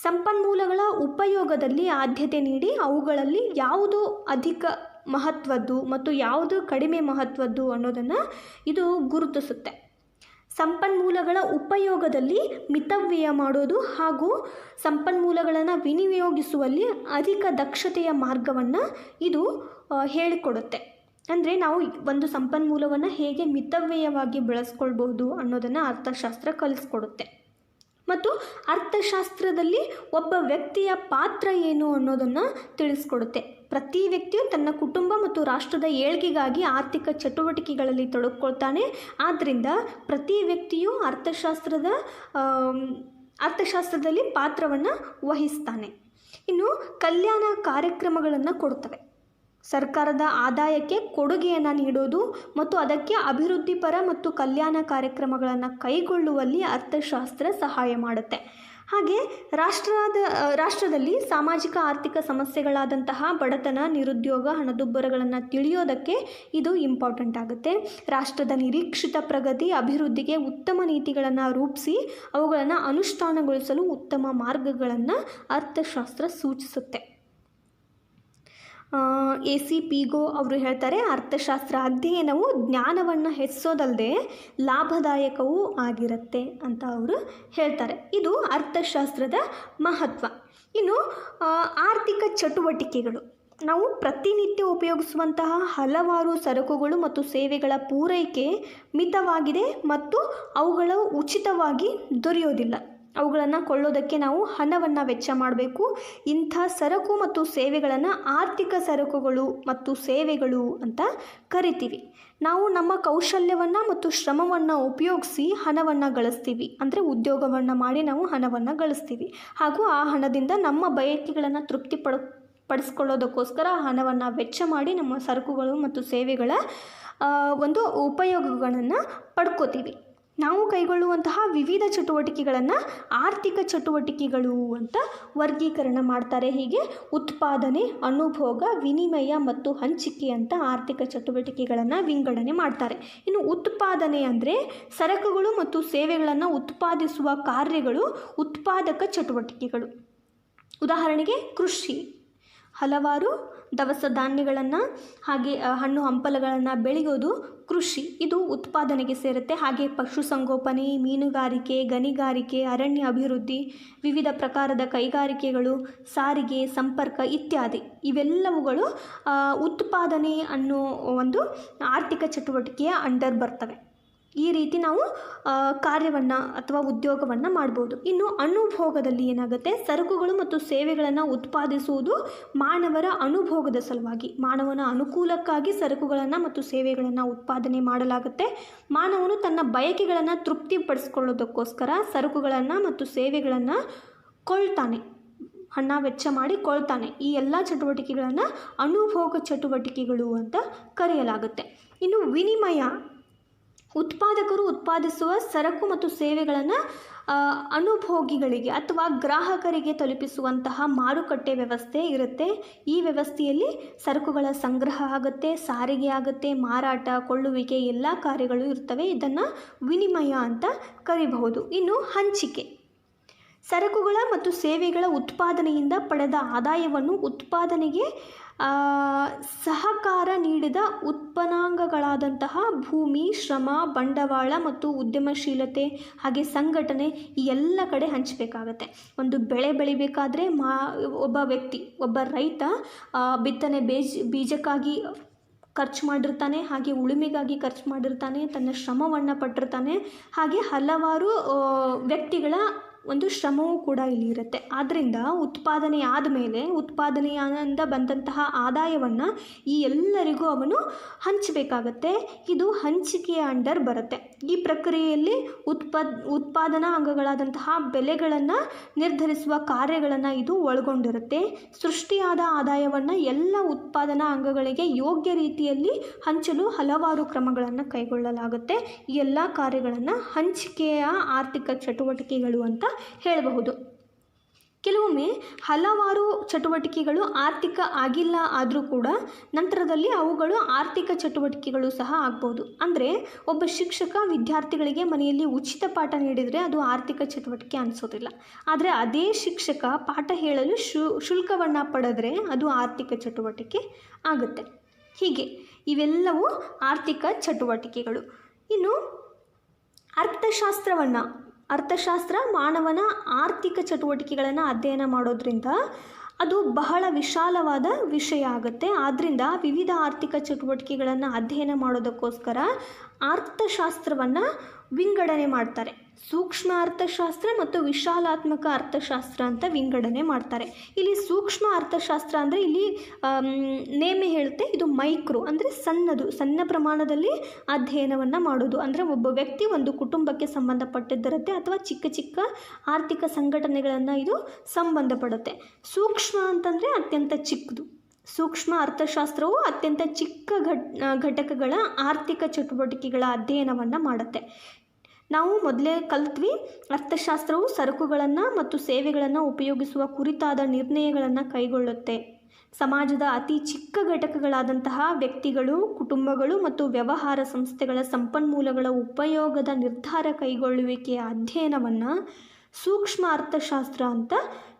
ಸಂಪನ್ಮೂಲಗಳ ಉಪಯೋಗದಲ್ಲಿ ಆದ್ಯತೆ ನೀಡಿ ಅವುಗಳಲ್ಲಿ ಯಾವುದು ಅಧಿಕ ಮಹತ್ವದ್ದು ಮತ್ತು ಯಾವುದು ಕಡಿಮೆ ಮಹತ್ವದ್ದು ಅನ್ನೋದನ್ನು ಇದು ಗುರುತಿಸುತ್ತೆ. ಸಂಪನ್ಮೂಲಗಳ ಉಪಯೋಗದಲ್ಲಿ ಮಿತವ್ಯಯ ಮಾಡೋದು ಹಾಗೂ ಸಂಪನ್ಮೂಲಗಳನ್ನು ವಿನಿಯೋಗಿಸುವಲ್ಲಿ ಅಧಿಕ ದಕ್ಷತೆಯ ಮಾರ್ಗವನ್ನು ಇದು ಹೇಳಿಕೊಡುತ್ತೆ. ಅಂದರೆ ನಾವು ಒಂದು ಸಂಪನ್ಮೂಲವನ್ನು ಹೇಗೆ ಮಿತವ್ಯಯವಾಗಿ ಬಳಸ್ಕೊಳ್ಬಹುದು ಅನ್ನೋದನ್ನು ಅರ್ಥಶಾಸ್ತ್ರ ಕಲಿಸ್ಕೊಡುತ್ತೆ. ಮತ್ತು ಅರ್ಥಶಾಸ್ತ್ರದಲ್ಲಿ ಒಬ್ಬ ವ್ಯಕ್ತಿಯ ಪಾತ್ರ ಏನು ಅನ್ನೋದನ್ನು ತಿಳಿಸ್ಕೊಡುತ್ತೆ. ಪ್ರತಿ ವ್ಯಕ್ತಿಯು ತನ್ನ ಕುಟುಂಬ ಮತ್ತು ರಾಷ್ಟ್ರದ ಏಳ್ಗೆಗಾಗಿ ಆರ್ಥಿಕ ಚಟುವಟಿಕೆಗಳಲ್ಲಿ ತೊಡಗಿಕೊಳ್ತಾನೆ. ಆದ್ದರಿಂದ ಪ್ರತಿ ವ್ಯಕ್ತಿಯು ಅರ್ಥಶಾಸ್ತ್ರದಲ್ಲಿ ಪಾತ್ರವನ್ನು ವಹಿಸ್ತಾನೆ. ಇನ್ನು ಕಲ್ಯಾಣ ಕಾರ್ಯಕ್ರಮಗಳನ್ನು ಕೊಡ್ತವೆ. ಸರ್ಕಾರದ ಆದಾಯಕ್ಕೆ ಕೊಡುಗೆಯನ್ನು ನೀಡೋದು ಮತ್ತು ಅದಕ್ಕೆ ಅಭಿವೃದ್ಧಿಪರ ಮತ್ತು ಕಲ್ಯಾಣ ಕಾರ್ಯಕ್ರಮಗಳನ್ನು ಕೈಗೊಳ್ಳುವಲ್ಲಿ ಅರ್ಥಶಾಸ್ತ್ರ ಸಹಾಯ ಮಾಡುತ್ತೆ. ಹಾಗೆ ರಾಷ್ಟ್ರದಲ್ಲಿ ಸಾಮಾಜಿಕ ಆರ್ಥಿಕ ಸಮಸ್ಯೆಗಳಾದಂತಹ ಬಡತನ, ನಿರುದ್ಯೋಗ, ಹಣದುಬ್ಬರಗಳನ್ನು ತಿಳಿಯೋದಕ್ಕೆ ಇದು ಇಂಪಾರ್ಟೆಂಟ್ ಆಗುತ್ತೆ. ರಾಷ್ಟ್ರದ ನಿರೀಕ್ಷಿತ ಪ್ರಗತಿ, ಅಭಿವೃದ್ಧಿಗೆ ಉತ್ತಮ ನೀತಿಗಳನ್ನು ರೂಪಿಸಿ ಅವುಗಳನ್ನು ಅನುಷ್ಠಾನಗೊಳಿಸಲು ಉತ್ತಮ ಮಾರ್ಗಗಳನ್ನು ಅರ್ಥಶಾಸ್ತ್ರ ಸೂಚಿಸುತ್ತೆ. AC ಪಿಗೋ ಅವರು ಹೇಳ್ತಾರೆ, ಅರ್ಥಶಾಸ್ತ್ರ ಅಧ್ಯಯನವು ಜ್ಞಾನವನ್ನು ಹೆಚ್ಚಿಸೋದಲ್ಲದೆ ಲಾಭದಾಯಕವೂ ಆಗಿರುತ್ತೆ ಅಂತ ಅವರು ಹೇಳ್ತಾರೆ. ಇದು ಅರ್ಥಶಾಸ್ತ್ರದ ಮಹತ್ವ. ಇನ್ನು ಆರ್ಥಿಕ ಚಟುವಟಿಕೆಗಳು, ನಾವು ಪ್ರತಿನಿತ್ಯ ಉಪಯೋಗಿಸುವಂತಹ ಹಲವಾರು ಸರಕುಗಳು ಮತ್ತು ಸೇವೆಗಳ ಪೂರೈಕೆ ಮಿತವಾಗಿದೆ ಮತ್ತು ಅವುಗಳು ಉಚಿತವಾಗಿ ದೊರೆಯೋದಿಲ್ಲ. ಅವುಗಳನ್ನು ಕೊಳ್ಳೋದಕ್ಕೆ ನಾವು ಹಣವನ್ನು ವೆಚ್ಚ ಮಾಡಬೇಕು. ಇಂಥ ಸರಕು ಮತ್ತು ಸೇವೆಗಳನ್ನು ಆರ್ಥಿಕ ಸರಕುಗಳು ಮತ್ತು ಸೇವೆಗಳು ಅಂತ ಕರಿತೀವಿ. ನಾವು ನಮ್ಮ ಕೌಶಲ್ಯವನ್ನು ಮತ್ತು ಶ್ರಮವನ್ನು ಉಪಯೋಗಿಸಿ ಹಣವನ್ನು ಗಳಿಸ್ತೀವಿ, ಅಂದರೆ ಉದ್ಯೋಗವನ್ನು ಮಾಡಿ ನಾವು ಹಣವನ್ನು ಗಳಿಸ್ತೀವಿ. ಹಾಗೂ ಆ ಹಣದಿಂದ ನಮ್ಮ ಬಯಕೆಗಳನ್ನು ಪಡಿಸ್ಕೊಳ್ಳೋದಕ್ಕೋಸ್ಕರ ಹಣವನ್ನು ವೆಚ್ಚ ಮಾಡಿ ನಮ್ಮ ಸರಕುಗಳು ಮತ್ತು ಸೇವೆಗಳ ಒಂದು ಉಪಯೋಗಗಳನ್ನು ಪಡ್ಕೋತೀವಿ. ನಾವು ಕೈಗೊಳ್ಳುವಂತಹ ವಿವಿಧ ಚಟುವಟಿಕೆಗಳನ್ನು ಆರ್ಥಿಕ ಚಟುವಟಿಕೆಗಳು ಅಂತ ವರ್ಗೀಕರಣ ಮಾಡ್ತಾರೆ. ಹೀಗೆ ಉತ್ಪಾದನೆ, ಅನುಭೋಗ, ವಿನಿಮಯ ಮತ್ತು ಹಂಚಿಕೆ ಅಂತ ಆರ್ಥಿಕ ಚಟುವಟಿಕೆಗಳನ್ನು ವಿಂಗಡಣೆ ಮಾಡ್ತಾರೆ. ಇನ್ನು ಉತ್ಪಾದನೆ ಅಂದರೆ ಸರಕುಗಳು ಮತ್ತು ಸೇವೆಗಳನ್ನು ಉತ್ಪಾದಿಸುವ ಕಾರ್ಯಗಳು ಉತ್ಪಾದಕ ಚಟುವಟಿಕೆಗಳು. ಉದಾಹರಣೆಗೆ ಕೃಷಿ, ಹಲವಾರು ದವಸ ಧಾನ್ಯಗಳನ್ನು ಹಾಗೆ ಹಣ್ಣು ಹಂಪಲುಗಳನ್ನು ಬೆಳೆಯೋದು ಕೃಷಿ, ಇದು ಉತ್ಪಾದನೆಗೆ ಸೇರುತ್ತೆ. ಹಾಗೆ ಪಶುಸಂಗೋಪನೆ, ಮೀನುಗಾರಿಕೆ, ಗಣಿಗಾರಿಕೆ, ಅರಣ್ಯ ಅಭಿವೃದ್ಧಿ, ವಿವಿಧ ಪ್ರಕಾರದ ಕೈಗಾರಿಕೆಗಳು, ಸಾರಿಗೆ, ಸಂಪರ್ಕ ಇತ್ಯಾದಿ ಇವೆಲ್ಲವುಗಳು ಉತ್ಪಾದನೆ ಅನ್ನೋ ಒಂದು ಆರ್ಥಿಕ ಚಟುವಟಿಕೆಯ ಅಂಡರ್ ಬರ್ತವೆ. ಈ ರೀತಿ ನಾವು ಕಾರ್ಯವನ್ನು ಅಥವಾ ಉದ್ಯೋಗವನ್ನು ಮಾಡ್ಬೋದು. ಇನ್ನು ಅನುಭೋಗದಲ್ಲಿ ಏನಾಗುತ್ತೆ, ಸರಕುಗಳು ಮತ್ತು ಸೇವೆಗಳನ್ನು ಉತ್ಪಾದಿಸುವುದು ಮಾನವರ ಅನುಭೋಗದ ಸಲುವಾಗಿ, ಮಾನವನ ಅನುಕೂಲಕ್ಕಾಗಿ ಸರಕುಗಳನ್ನು ಮತ್ತು ಸೇವೆಗಳನ್ನು ಉತ್ಪಾದನೆ ಮಾಡಲಾಗುತ್ತೆ. ಮಾನವನು ತನ್ನ ಬಯಕೆಗಳನ್ನು ತೃಪ್ತಿಪಡಿಸ್ಕೊಳ್ಳೋದಕ್ಕೋಸ್ಕರ ಸರಕುಗಳನ್ನು ಮತ್ತು ಸೇವೆಗಳನ್ನು ಕೊಳ್ತಾನೆ, ಹಣ ವೆಚ್ಚ ಮಾಡಿ ಕೊಳ್ತಾನೆ. ಈ ಎಲ್ಲ ಚಟುವಟಿಕೆಗಳನ್ನು ಅನುಭೋಗ ಚಟುವಟಿಕೆಗಳು ಅಂತ ಕರೆಯಲಾಗುತ್ತೆ. ಇನ್ನು ವಿನಿಮಯ, ಉತ್ಪಾದಕರು ಉತ್ಪಾದಿಸುವ ಸರಕು ಮತ್ತು ಸೇವೆಗಳನ್ನು ಅನುಭೋಗಿಗಳಿಗೆ ಅಥವಾ ಗ್ರಾಹಕರಿಗೆ ತಲುಪಿಸುವಂತಹ ಮಾರುಕಟ್ಟೆ ವ್ಯವಸ್ಥೆ ಇರುತ್ತೆ. ಈ ವ್ಯವಸ್ಥೆಯಲ್ಲಿ ಸರಕುಗಳ ಸಂಗ್ರಹ ಆಗುತ್ತೆ, ಸಾರಿಗೆ ಆಗುತ್ತೆ, ಮಾರಾಟ, ಕೊಳ್ಳುವಿಕೆ ಎಲ್ಲ ಕಾರ್ಯಗಳು ಇರ್ತವೆ. ಇದನ್ನು ವಿನಿಮಯ ಅಂತ ಕರೀಬಹುದು. ಇನ್ನು ಹಂಚಿಕೆ, ಸರಕುಗಳ ಮತ್ತು ಸೇವೆಗಳ ಉತ್ಪಾದನೆಯಿಂದ ಪಡೆದ ಆದಾಯವನ್ನು ಉತ್ಪಾದನೆಗೆ ಸಹಕಾರ ನೀಡಿದ ಉತ್ಪನ್ನಾಂಗಗಳಾದಂತಹ ಭೂಮಿ, ಶ್ರಮ, ಬಂಡವಾಳ ಮತ್ತು ಉದ್ಯಮಶೀಲತೆ ಹಾಗೆ ಸಂಘಟನೆ ಈ ಎಲ್ಲ ಕಡೆ ಹಂಚಬೇಕಾಗತ್ತೆ. ಒಂದು ಬೆಳೆ ಬೆಳಿಬೇಕಾದ್ರೆ ಒಬ್ಬ ವ್ಯಕ್ತಿ, ಒಬ್ಬ ರೈತ ಬಿತ್ತನೆ ಬೀಜಕ್ಕಾಗಿ ಖರ್ಚು ಮಾಡಿರ್ತಾನೆ, ಹಾಗೆ ಉಳುಮೆಗಾಗಿ ಖರ್ಚು ಮಾಡಿರ್ತಾನೆ, ತನ್ನ ಶ್ರಮವನ್ನು ಪಟ್ಟಿರ್ತಾನೆ. ಹಾಗೆ ಹಲವಾರು ವ್ಯಕ್ತಿಗಳ ಒಂದು ಶ್ರಮವೂ ಕೂಡ ಇಲ್ಲಿ ಇರುತ್ತೆ. ಆದ್ದರಿಂದ ಉತ್ಪಾದನೆ ಆದಮೇಲೆ ಉತ್ಪಾದನೆಯಿಂದ ಬಂದಂತಹ ಆದಾಯವನ್ನು ಈ ಎಲ್ಲರಿಗೂ ಅವನು ಹಂಚಬೇಕಾಗತ್ತೆ. ಇದು ಹಂಚಿಕೆಯ ಅಂಡರ್ ಬರುತ್ತೆ. ಈ ಪ್ರಕ್ರಿಯೆಯಲ್ಲಿ ಉತ್ಪಾದನಾ ಅಂಗಗಳಾದಂತಹ ಬೆಲೆಗಳನ್ನು ನಿರ್ಧರಿಸುವ ಕಾರ್ಯಗಳನ್ನು ಇದು ಒಳಗೊಂಡಿರುತ್ತೆ. ಸೃಷ್ಟಿಯಾದ ಆದಾಯವನ್ನು ಎಲ್ಲ ಉತ್ಪಾದನಾ ಅಂಗಗಳಿಗೆ ಯೋಗ್ಯ ರೀತಿಯಲ್ಲಿ ಹಂಚಲು ಹಲವಾರು ಕ್ರಮಗಳನ್ನು ಕೈಗೊಳ್ಳಲಾಗುತ್ತೆ. ಈ ಎಲ್ಲ ಕಾರ್ಯಗಳನ್ನು ಹಂಚಿಕೆಯ ಆರ್ಥಿಕ ಚಟುವಟಿಕೆಗಳು ಅಂತ ಹೇಳಬಹುದು. ಕೆಲವೊಮ್ಮೆ ಹಲವಾರು ಚಟುವಟಿಕೆಗಳು ಆರ್ಥಿಕ ಆಗಿಲ್ಲ ಆದರೂ ಕೂಡ ನಂತರದಲ್ಲಿ ಅವುಗಳು ಆರ್ಥಿಕ ಚಟುವಟಿಕೆಗಳು ಸಹ ಆಗ್ಬೋದು. ಅಂದರೆ ಒಬ್ಬ ಶಿಕ್ಷಕ ವಿದ್ಯಾರ್ಥಿಗಳಿಗೆ ಮನೆಯಲ್ಲಿ ಉಚಿತ ಪಾಠ ನೀಡಿದರೆ ಅದು ಆರ್ಥಿಕ ಚಟುವಟಿಕೆ ಅನಿಸೋದಿಲ್ಲ. ಆದರೆ ಅದೇ ಶಿಕ್ಷಕ ಪಾಠ ಹೇಳಲು ಶುಲ್ಕವನ್ನು ಪಡೆದರೆ ಅದು ಆರ್ಥಿಕ ಚಟುವಟಿಕೆ ಆಗುತ್ತೆ. ಹೀಗೆ ಇವೆಲ್ಲವೂ ಆರ್ಥಿಕ ಚಟುವಟಿಕೆಗಳು. ಇನ್ನು ಅರ್ಥಶಾಸ್ತ್ರ ಮಾನವನ ಆರ್ಥಿಕ ಚಟುವಟಿಕೆಗಳನ್ನು ಅಧ್ಯಯನ ಮಾಡೋದ್ರಿಂದ ಅದು ಬಹಳ ವಿಶಾಲವಾದ ವಿಷಯ ಆಗುತ್ತೆ. ಆದ್ದರಿಂದ ವಿವಿಧ ಆರ್ಥಿಕ ಚಟುವಟಿಕೆಗಳನ್ನು ಅಧ್ಯಯನ ಮಾಡೋದಕ್ಕೋಸ್ಕರ ಅರ್ಥಶಾಸ್ತ್ರವನ್ನು ವಿಂಗಡಣೆ ಮಾಡ್ತಾರೆ. ಸೂಕ್ಷ್ಮ ಅರ್ಥಶಾಸ್ತ್ರ ಮತ್ತು ವಿಶಾಲಾತ್ಮಕ ಅರ್ಥಶಾಸ್ತ್ರ ಅಂತ ವಿಂಗಡಣೆ ಮಾಡ್ತಾರೆ. ಇಲ್ಲಿ ಸೂಕ್ಷ್ಮ ಅರ್ಥಶಾಸ್ತ್ರ ಅಂದರೆ ಇಲ್ಲಿ ನೇಮೆ ಹೇಳುತ್ತೆ, ಇದು ಮೈಕ್ರೋ ಅಂದರೆ ಸಣ್ಣ ಪ್ರಮಾಣದಲ್ಲಿ ಅಧ್ಯಯನವನ್ನು ಮಾಡೋದು. ಅಂದರೆ ಒಬ್ಬ ವ್ಯಕ್ತಿ ಒಂದು ಕುಟುಂಬಕ್ಕೆ ಸಂಬಂಧಪಟ್ಟಿದ್ದಿರುತ್ತೆ ಅಥವಾ ಚಿಕ್ಕ ಆರ್ಥಿಕ ಸಂಘಟನೆಗಳನ್ನು ಇದು ಸಂಬಂಧಪಡುತ್ತೆ. ಸೂಕ್ಷ್ಮ ಅಂತಂದರೆ ಅತ್ಯಂತ ಚಿಕ್ಕದು. ಸೂಕ್ಷ್ಮ ಅರ್ಥಶಾಸ್ತ್ರವು ಅತ್ಯಂತ ಚಿಕ್ಕ ಘಟಕಗಳ ಆರ್ಥಿಕ ಚಟುವಟಿಕೆಗಳ ಅಧ್ಯಯನವನ್ನು ಮಾಡುತ್ತೆ. ನಾವು ಮೊದಲೇ ಕಲಿತ್ವಿ, ಅರ್ಥಶಾಸ್ತ್ರವು ಸರಕುಗಳನ್ನು ಮತ್ತು ಸೇವೆಗಳನ್ನು ಉಪಯೋಗಿಸುವ ಕುರಿತಾದ ನಿರ್ಣಯಗಳನ್ನು ಕೈಗೊಳ್ಳುತ್ತೆ. ಸಮಾಜದ ಅತಿ ಚಿಕ್ಕ ಘಟಕಗಳಾದಂತಹ ವ್ಯಕ್ತಿಗಳು, ಕುಟುಂಬಗಳು ಮತ್ತು ವ್ಯವಹಾರ ಸಂಸ್ಥೆಗಳ ಸಂಪನ್ಮೂಲಗಳ ಉಪಯೋಗದ ನಿರ್ಧಾರ ಕೈಗೊಳ್ಳುವಿಕೆಯ ಅಧ್ಯಯನವನ್ನು ಸೂಕ್ಷ್ಮ ಅರ್ಥಶಾಸ್ತ್ರ ಅಂತ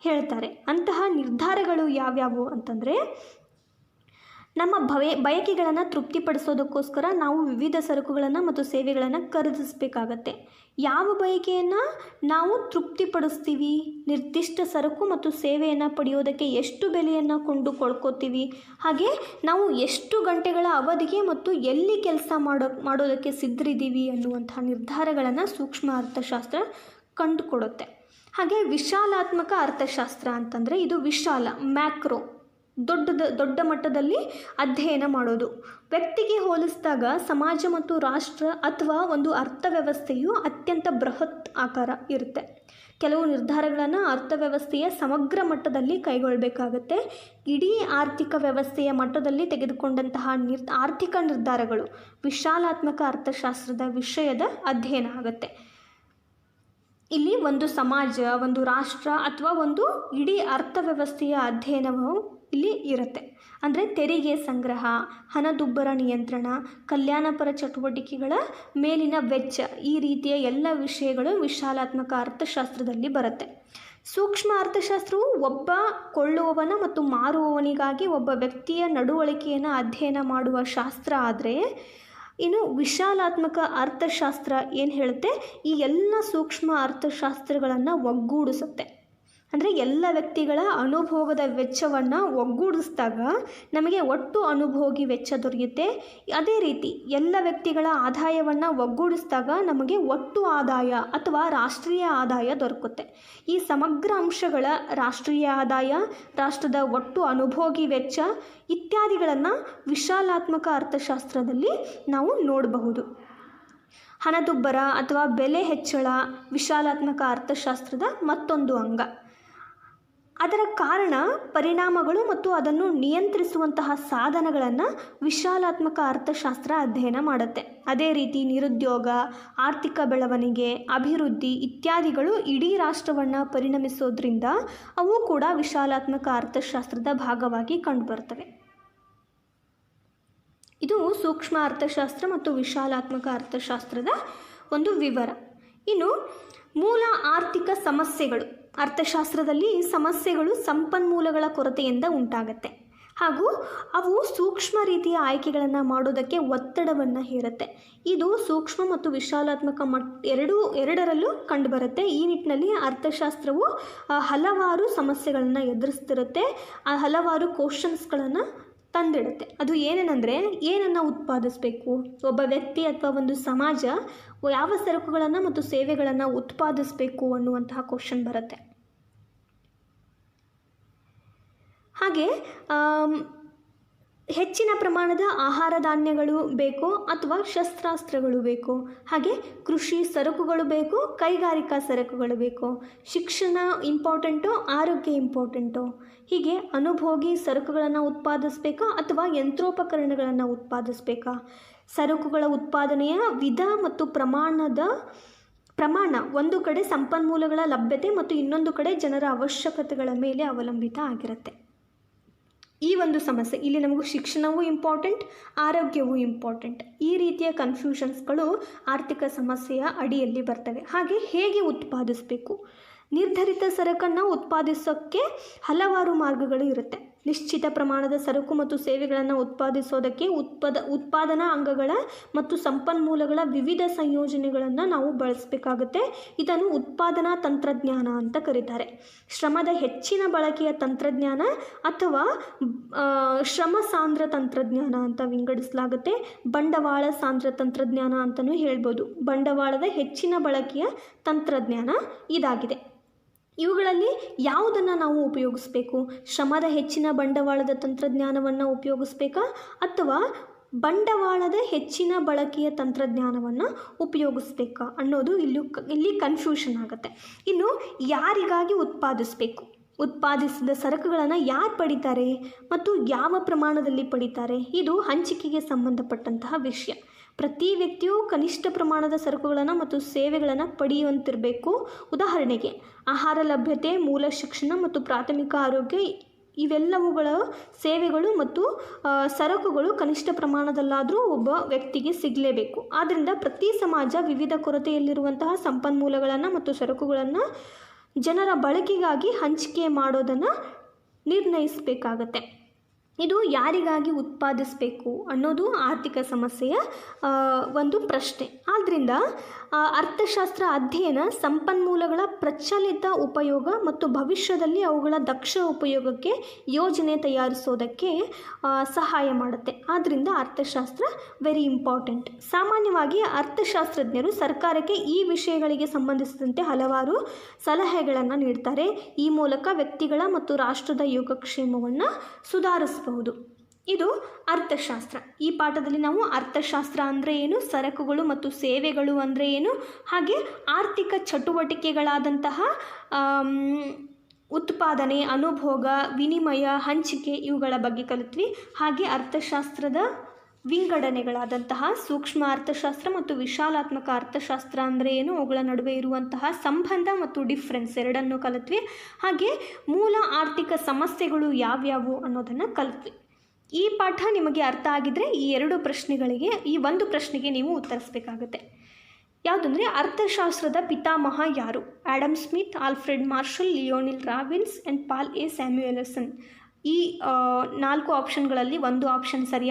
ಹೇಳ್ತಾರೆ. ಅಂತಹ ನಿರ್ಧಾರಗಳು ಯಾವ್ಯಾವು ಅಂತಂದರೆ, ನಮ್ಮ ಬಯಕೆಗಳನ್ನು ತೃಪ್ತಿಪಡಿಸೋದಕ್ಕೋಸ್ಕರ ನಾವು ವಿವಿಧ ಸರಕುಗಳನ್ನು ಮತ್ತು ಸೇವೆಗಳನ್ನು ಖರೀದಿಸಬೇಕಾಗತ್ತೆ. ಯಾವ ಬಯಕೆಯನ್ನು ನಾವು ತೃಪ್ತಿಪಡಿಸ್ತೀವಿ, ನಿರ್ದಿಷ್ಟ ಸರಕು ಮತ್ತು ಸೇವೆಯನ್ನು ಪಡೆಯೋದಕ್ಕೆ ಎಷ್ಟು ಬೆಲೆಯನ್ನು ಕೊಂಡ್ಕೊಳ್ತೀವಿ, ಹಾಗೆ ನಾವು ಎಷ್ಟು ಗಂಟೆಗಳ ಅವಧಿಗೆ ಮತ್ತು ಎಲ್ಲಿ ಕೆಲಸ ಮಾಡೋದಕ್ಕೆ ಸಿದ್ಧರಿದ್ದೀವಿ ಅನ್ನುವಂಥ ನಿರ್ಧಾರಗಳನ್ನು ಸೂಕ್ಷ್ಮ ಅರ್ಥಶಾಸ್ತ್ರ ಕಂಡುಕೊಡುತ್ತೆ. ಹಾಗೆ ವಿಶಾಲಾತ್ಮಕ ಅರ್ಥಶಾಸ್ತ್ರ ಅಂತಂದರೆ ಇದು ವಿಶಾಲ, ಮ್ಯಾಕ್ರೋ, ದೊಡ್ಡ ಮಟ್ಟದಲ್ಲಿ ಅಧ್ಯಯನ ಮಾಡೋದು. ವ್ಯಕ್ತಿಗೆ ಹೋಲಿಸಿದಾಗ ಸಮಾಜ ಮತ್ತು ರಾಷ್ಟ್ರ ಅಥವಾ ಒಂದು ಅರ್ಥವ್ಯವಸ್ಥೆಯು ಅತ್ಯಂತ ಬೃಹತ್ ಆಕಾರ ಇರುತ್ತೆ. ಕೆಲವು ನಿರ್ಧಾರಗಳನ್ನು ಅರ್ಥವ್ಯವಸ್ಥೆಯ ಸಮಗ್ರ ಮಟ್ಟದಲ್ಲಿ ಕೈಗೊಳ್ಳಬೇಕಾಗತ್ತೆ. ಇಡೀ ಆರ್ಥಿಕ ವ್ಯವಸ್ಥೆಯ ಮಟ್ಟದಲ್ಲಿ ತೆಗೆದುಕೊಂಡಂತಹ ಆರ್ಥಿಕ ನಿರ್ಧಾರಗಳು ವಿಶಾಲಾತ್ಮಕ ಅರ್ಥಶಾಸ್ತ್ರದ ವಿಷಯದ ಅಧ್ಯಯನ ಆಗುತ್ತೆ. ಇಲ್ಲಿ ಒಂದು ಸಮಾಜ, ಒಂದು ರಾಷ್ಟ್ರ ಅಥವಾ ಒಂದು ಇಡೀ ಅರ್ಥವ್ಯವಸ್ಥೆಯ ಅಧ್ಯಯನವು ಇಲ್ಲಿ ಇರುತ್ತೆ. ಅಂದರೆ ತೆರಿಗೆ ಸಂಗ್ರಹ, ಹಣದುಬ್ಬರ ನಿಯಂತ್ರಣ, ಕಲ್ಯಾಣಪರ ಚಟುವಟಿಕೆಗಳ ಮೇಲಿನ ವೆಚ್ಚ, ಈ ರೀತಿಯ ಎಲ್ಲ ವಿಷಯಗಳು ವಿಶಾಲಾತ್ಮಕ ಅರ್ಥಶಾಸ್ತ್ರದಲ್ಲಿ ಬರುತ್ತೆ. ಸೂಕ್ಷ್ಮ ಅರ್ಥಶಾಸ್ತ್ರವು ಒಬ್ಬ ಕೊಳ್ಳುವವನ ಮತ್ತು ಮಾರುವವನಿಗಾಗಿ ಒಬ್ಬ ವ್ಯಕ್ತಿಯ ನಡವಳಿಕೆಯನ್ನು ಅಧ್ಯಯನ ಮಾಡುವ ಶಾಸ್ತ್ರ ಆದರೆ, ಇನ್ನು ವಿಶಾಲಾತ್ಮಕ ಅರ್ಥಶಾಸ್ತ್ರ ಏನು ಹೇಳುತ್ತೆ, ಈ ಎಲ್ಲ ಸೂಕ್ಷ್ಮ ಅರ್ಥಶಾಸ್ತ್ರಗಳನ್ನು ಒಗ್ಗೂಡಿಸುತ್ತೆ. ಅಂದರೆ ಎಲ್ಲ ವ್ಯಕ್ತಿಗಳ ಅನುಭೋಗದ ವೆಚ್ಚವನ್ನು ಒಗ್ಗೂಡಿಸಿದಾಗ ನಮಗೆ ಒಟ್ಟು ಅನುಭೋಗಿ ವೆಚ್ಚ ದೊರೆಯುತ್ತೆ. ಅದೇ ರೀತಿ ಎಲ್ಲ ವ್ಯಕ್ತಿಗಳ ಆದಾಯವನ್ನು ಒಗ್ಗೂಡಿಸಿದಾಗ ನಮಗೆ ಒಟ್ಟು ಆದಾಯ ಅಥವಾ ರಾಷ್ಟ್ರೀಯ ಆದಾಯ ದೊರಕುತ್ತೆ. ಈ ಸಮಗ್ರ ಅಂಶಗಳ ರಾಷ್ಟ್ರೀಯ ಆದಾಯ, ರಾಷ್ಟ್ರದ ಒಟ್ಟು ಅನುಭೋಗಿ ವೆಚ್ಚ ಇತ್ಯಾದಿಗಳನ್ನು ವಿಶಾಲಾತ್ಮಕ ಅರ್ಥಶಾಸ್ತ್ರದಲ್ಲಿ ನಾವು ನೋಡಬಹುದು. ಹಣದುಬ್ಬರ ಅಥವಾ ಬೆಲೆ ಹೆಚ್ಚಳ ವಿಶಾಲಾತ್ಮಕ ಅರ್ಥಶಾಸ್ತ್ರದ ಮತ್ತೊಂದು ಅಂಗ. ಅದರ ಕಾರಣ, ಪರಿಣಾಮಗಳು ಮತ್ತು ಅದನ್ನು ನಿಯಂತ್ರಿಸುವಂತಹ ಸಾಧನಗಳನ್ನು ವಿಶಾಲಾತ್ಮಕ ಅರ್ಥಶಾಸ್ತ್ರ ಅಧ್ಯಯನ ಮಾಡುತ್ತೆ. ಅದೇ ರೀತಿ ನಿರುದ್ಯೋಗ, ಆರ್ಥಿಕ ಬೆಳವಣಿಗೆ, ಅಭಿವೃದ್ಧಿ ಇತ್ಯಾದಿಗಳು ಇಡೀ ರಾಷ್ಟ್ರವನ್ನು ಪರಿಣಮಿಸೋದ್ರಿಂದ ಅವು ಕೂಡ ವಿಶಾಲಾತ್ಮಕ ಅರ್ಥಶಾಸ್ತ್ರದ ಭಾಗವಾಗಿ ಕಂಡುಬರ್ತವೆ. ಇದು ಸೂಕ್ಷ್ಮ ಅರ್ಥಶಾಸ್ತ್ರ ಮತ್ತು ವಿಶಾಲಾತ್ಮಕ ಅರ್ಥಶಾಸ್ತ್ರದ ಒಂದು ವಿವರ. ಇನ್ನು ಮೂಲ ಆರ್ಥಿಕ ಸಮಸ್ಯೆಗಳು. ಅರ್ಥಶಾಸ್ತ್ರದಲ್ಲಿ ಸಮಸ್ಯೆಗಳು ಸಂಪನ್ಮೂಲಗಳ ಕೊರತೆಯಿಂದ ಉಂಟಾಗತ್ತೆ ಹಾಗೂ ಅವು ಸೂಕ್ಷ್ಮ ರೀತಿಯ ಆಯ್ಕೆಗಳನ್ನು ಮಾಡೋದಕ್ಕೆ ಒತ್ತಡವನ್ನು ಹೇರುತ್ತೆ. ಇದು ಸೂಕ್ಷ್ಮ ಮತ್ತು ವಿಶಾಲಾತ್ಮಕ ಎರಡರಲ್ಲೂ ಕಂಡುಬರುತ್ತೆ. ಈ ನಿಟ್ಟಿನಲ್ಲಿ ಅರ್ಥಶಾಸ್ತ್ರವು ಹಲವಾರು ಸಮಸ್ಯೆಗಳನ್ನು ಎದುರಿಸ್ತಿರುತ್ತೆ, ಹಲವಾರು ಕ್ವಶನ್ಸ್ಗಳನ್ನು ತಂದಿಡುತ್ತೆ. ಅದು ಏನೇನೆಂದರೆ, ಏನನ್ನು ಉತ್ಪಾದಿಸಬೇಕು, ಒಬ್ಬ ವ್ಯಕ್ತಿ ಅಥವಾ ಒಂದು ಸಮಾಜ ಯಾವ ಸರಕುಗಳನ್ನು ಮತ್ತು ಸೇವೆಗಳನ್ನು ಉತ್ಪಾದಿಸಬೇಕು ಅನ್ನುವಂತಹ ಕ್ವಶನ್ ಬರುತ್ತೆ. ಹಾಗೆ ಹೆಚ್ಚಿನ ಪ್ರಮಾಣದ ಆಹಾರ ಧಾನ್ಯಗಳು ಬೇಕೋ ಅಥವಾ ಶಸ್ತ್ರಾಸ್ತ್ರಗಳು ಬೇಕೋ, ಹಾಗೆ ಕೃಷಿ ಸರಕುಗಳು ಬೇಕೋ, ಕೈಗಾರಿಕಾ ಸರಕುಗಳು ಬೇಕೋ, ಶಿಕ್ಷಣ ಇಂಪಾರ್ಟೆಂಟೋ, ಆರೋಗ್ಯ ಇಂಪಾರ್ಟೆಂಟೋ, ಹೀಗೆ ಅನುಭೋಗಿ ಸರಕುಗಳನ್ನು ಉತ್ಪಾದಿಸಬೇಕಾ ಅಥವಾ ಯಂತ್ರೋಪಕರಣಗಳನ್ನು ಉತ್ಪಾದಿಸಬೇಕಾ, ಸರಕುಗಳ ಉತ್ಪಾದನೆಯ ವಿಧ ಮತ್ತು ಪ್ರಮಾಣ ಒಂದು ಕಡೆ ಸಂಪನ್ಮೂಲಗಳ ಲಭ್ಯತೆ ಮತ್ತು ಇನ್ನೊಂದು ಕಡೆ ಜನರ ಅವಶ್ಯಕತೆಗಳ ಮೇಲೆ ಅವಲಂಬಿತ ಆಗಿರುತ್ತೆ. ಈ ಒಂದು ಸಮಸ್ಯೆ ಇಲ್ಲಿ ನಮಗೂ ಶಿಕ್ಷಣವೂ ಇಂಪಾರ್ಟೆಂಟ್, ಆರೋಗ್ಯವೂ ಇಂಪಾರ್ಟೆಂಟ್. ಈ ರೀತಿಯ ಕನ್ಫ್ಯೂಷನ್ಸ್ಗಳು ಆರ್ಥಿಕ ಸಮಸ್ಯೆಯ ಅಡಿಯಲ್ಲಿ ಬರ್ತವೆ. ಹಾಗೆ ಹೇಗೆ ಉತ್ಪಾದಿಸಬೇಕು, ನಿರ್ಧರಿತ ಸರಕನ್ನು ಉತ್ಪಾದಿಸೋಕ್ಕೆ ಹಲವಾರು ಮಾರ್ಗಗಳು ಇರುತ್ತೆ. ನಿಶ್ಚಿತ ಪ್ರಮಾಣದ ಸರಕು ಮತ್ತು ಸೇವೆಗಳನ್ನು ಉತ್ಪಾದಿಸೋದಕ್ಕೆ ಉತ್ಪಾದನಾ ಅಂಗಗಳ ಮತ್ತು ಸಂಪನ್ಮೂಲಗಳ ವಿವಿಧ ಸಂಯೋಜನೆಗಳನ್ನು ನಾವು ಬಳಸಬೇಕಾಗುತ್ತೆ. ಇದನ್ನು ಉತ್ಪಾದನಾ ತಂತ್ರಜ್ಞಾನ ಅಂತ ಕರೀತಾರೆ. ಶ್ರಮದ ಹೆಚ್ಚಿನ ಬಳಕೆಯ ತಂತ್ರಜ್ಞಾನ ಅಥವಾ ಶ್ರಮ ಸಾಂದ್ರ ತಂತ್ರಜ್ಞಾನ ಅಂತ ವಿಂಗಡಿಸಲಾಗುತ್ತೆ. ಬಂಡವಾಳ ಸಾಂದ್ರ ತಂತ್ರಜ್ಞಾನ ಅಂತಲೂ ಹೇಳ್ಬೋದು. ಬಂಡವಾಳದ ಹೆಚ್ಚಿನ ಬಳಕೆಯ ತಂತ್ರಜ್ಞಾನ ಇದಾಗಿದೆ. ಇವುಗಳಲ್ಲಿ ಯಾವುದನ್ನು ನಾವು ಉಪಯೋಗಿಸಬೇಕು, ಶ್ರಮದ ಹೆಚ್ಚಿನ ಬಂಡವಾಳದ ತಂತ್ರಜ್ಞಾನವನ್ನು ಉಪಯೋಗಿಸ್ಬೇಕಾ ಅಥವಾ ಬಂಡವಾಳದ ಹೆಚ್ಚಿನ ಬಳಕೆಯ ತಂತ್ರಜ್ಞಾನವನ್ನು ಉಪಯೋಗಿಸ್ಬೇಕಾ ಅನ್ನೋದು ಇಲ್ಲಿ ಕನ್ಫ್ಯೂಷನ್ ಆಗುತ್ತೆ. ಇನ್ನು ಯಾರಿಗಾಗಿ ಉತ್ಪಾದಿಸಬೇಕು, ಉತ್ಪಾದಿಸಿದ ಸರಕುಗಳನ್ನು ಯಾರು ಪಡಿತಾರೆ ಮತ್ತು ಯಾವ ಪ್ರಮಾಣದಲ್ಲಿ ಪಡಿತಾರೆ, ಇದು ಹಂಚಿಕೆಗೆ ಸಂಬಂಧಪಟ್ಟಂತಹ ವಿಷಯ. ಪ್ರತಿ ವ್ಯಕ್ತಿಯು ಕನಿಷ್ಠ ಪ್ರಮಾಣದ ಸರಕುಗಳನ್ನು ಮತ್ತು ಸೇವೆಗಳನ್ನು ಪಡೆಯುವಂತಿರಬೇಕು. ಉದಾಹರಣೆಗೆ ಆಹಾರ ಲಭ್ಯತೆ, ಮೂಲ ಶಿಕ್ಷಣ ಮತ್ತು ಪ್ರಾಥಮಿಕ ಆರೋಗ್ಯ ಇವೆಲ್ಲವುಗಳ ಸೇವೆಗಳು ಮತ್ತು ಸರಕುಗಳು ಕನಿಷ್ಠ ಪ್ರಮಾಣದಲ್ಲಾದರೂ ಒಬ್ಬ ವ್ಯಕ್ತಿಗೆ ಸಿಗಲೇಬೇಕು. ಆದ್ದರಿಂದ ಪ್ರತಿ ಸಮಾಜ ವಿವಿಧ ಕೊರತೆಯಲ್ಲಿರುವಂತಹ ಸಂಪನ್ಮೂಲಗಳನ್ನು ಮತ್ತು ಸರಕುಗಳನ್ನು ಜನರ ಬಳಕೆಗಾಗಿ ಹಂಚಿಕೆ ಮಾಡೋದನ್ನು ನಿರ್ಣಯಿಸಬೇಕಾಗತ್ತೆ. ಇದು ಯಾರಿಗಾಗಿ ಉತ್ಪಾದಿಸಬೇಕು ಅನ್ನೋದು ಆರ್ಥಿಕ ಸಮಸ್ಯೆಯ ಒಂದು ಪ್ರಶ್ನೆ. ಆದ್ದರಿಂದ ಅರ್ಥಶಾಸ್ತ್ರ ಅಧ್ಯಯನ ಸಂಪನ್ಮೂಲಗಳ ಪ್ರಚಲಿತ ಉಪಯೋಗ ಮತ್ತು ಭವಿಷ್ಯದಲ್ಲಿ ಅವುಗಳ ದಕ್ಷ ಉಪಯೋಗಕ್ಕೆ ಯೋಜನೆ ತಯಾರಿಸೋದಕ್ಕೆ ಸಹಾಯ ಮಾಡುತ್ತೆ. ಆದ್ದರಿಂದ ಅರ್ಥಶಾಸ್ತ್ರ ವೆರಿ ಇಂಪಾರ್ಟೆಂಟ್. ಸಾಮಾನ್ಯವಾಗಿ ಅರ್ಥಶಾಸ್ತ್ರಜ್ಞರು ಸರ್ಕಾರಕ್ಕೆ ಈ ವಿಷಯಗಳಿಗೆ ಸಂಬಂಧಿಸಿದಂತೆ ಹಲವಾರು ಸಲಹೆಗಳನ್ನು ನೀಡ್ತಾರೆ. ಈ ಮೂಲಕ ವ್ಯಕ್ತಿಗಳ ಮತ್ತು ರಾಷ್ಟ್ರದ ಯೋಗಕ್ಷೇಮವನ್ನು ಸುಧಾರಿಸಬಹುದು. ಇದು ಅರ್ಥಶಾಸ್ತ್ರ. ಈ ಪಾಠದಲ್ಲಿ ನಾವು ಅರ್ಥಶಾಸ್ತ್ರ ಅಂದರೆ ಏನು, ಸರಕುಗಳು ಮತ್ತು ಸೇವೆಗಳು ಅಂದರೆ ಏನು, ಹಾಗೆ ಆರ್ಥಿಕ ಚಟುವಟಿಕೆಗಳಾದಂತಹ ಉತ್ಪಾದನೆ, ಅನುಭೋಗ, ವಿನಿಮಯ, ಹಂಚಿಕೆ ಇವುಗಳ ಬಗ್ಗೆ ಕಲಿತ್ವಿ. ಹಾಗೆ ಅರ್ಥಶಾಸ್ತ್ರದ ವಿಂಗಡಣೆಗಳಾದಂತಹ ಸೂಕ್ಷ್ಮ ಅರ್ಥಶಾಸ್ತ್ರ ಮತ್ತು ವಿಶಾಲಾತ್ಮಕ ಅರ್ಥಶಾಸ್ತ್ರ ಅಂದರೆ ಏನು, ಅವುಗಳ ನಡುವೆ ಇರುವಂತಹ ಸಂಬಂಧ ಮತ್ತು ಡಿಫ್ರೆನ್ಸ್ ಎರಡನ್ನೂ ಕಲಿತ್ವಿ. ಹಾಗೆ ಮೂಲ ಆರ್ಥಿಕ ಸಮಸ್ಯೆಗಳು ಯಾವ್ಯಾವು ಅನ್ನೋದನ್ನು ಕಲಿತ್ವಿ. ಈ ಪಾಠ ನಿಮಗೆ ಅರ್ಥ ಆಗಿದ್ದರೆ ಈ ಎರಡು ಪ್ರಶ್ನೆಗಳಿಗೆ, ಈ ಒಂದು ಪ್ರಶ್ನೆಗೆ ನೀವು ಉತ್ತರಿಸಬೇಕಾಗುತ್ತೆ. ಯಾವುದಂದರೆ ಅರ್ಥಶಾಸ್ತ್ರದ ಪಿತಾಮಹ ಯಾರು? Adam Smith, Alfred Marshall, Lionel Robbins and Paul A Samuelson. ಈ 4 ಆಪ್ಷನ್ಗಳಲ್ಲಿ ಒಂದು ಆಪ್ಷನ್ ಸರಿಯಾಗಿ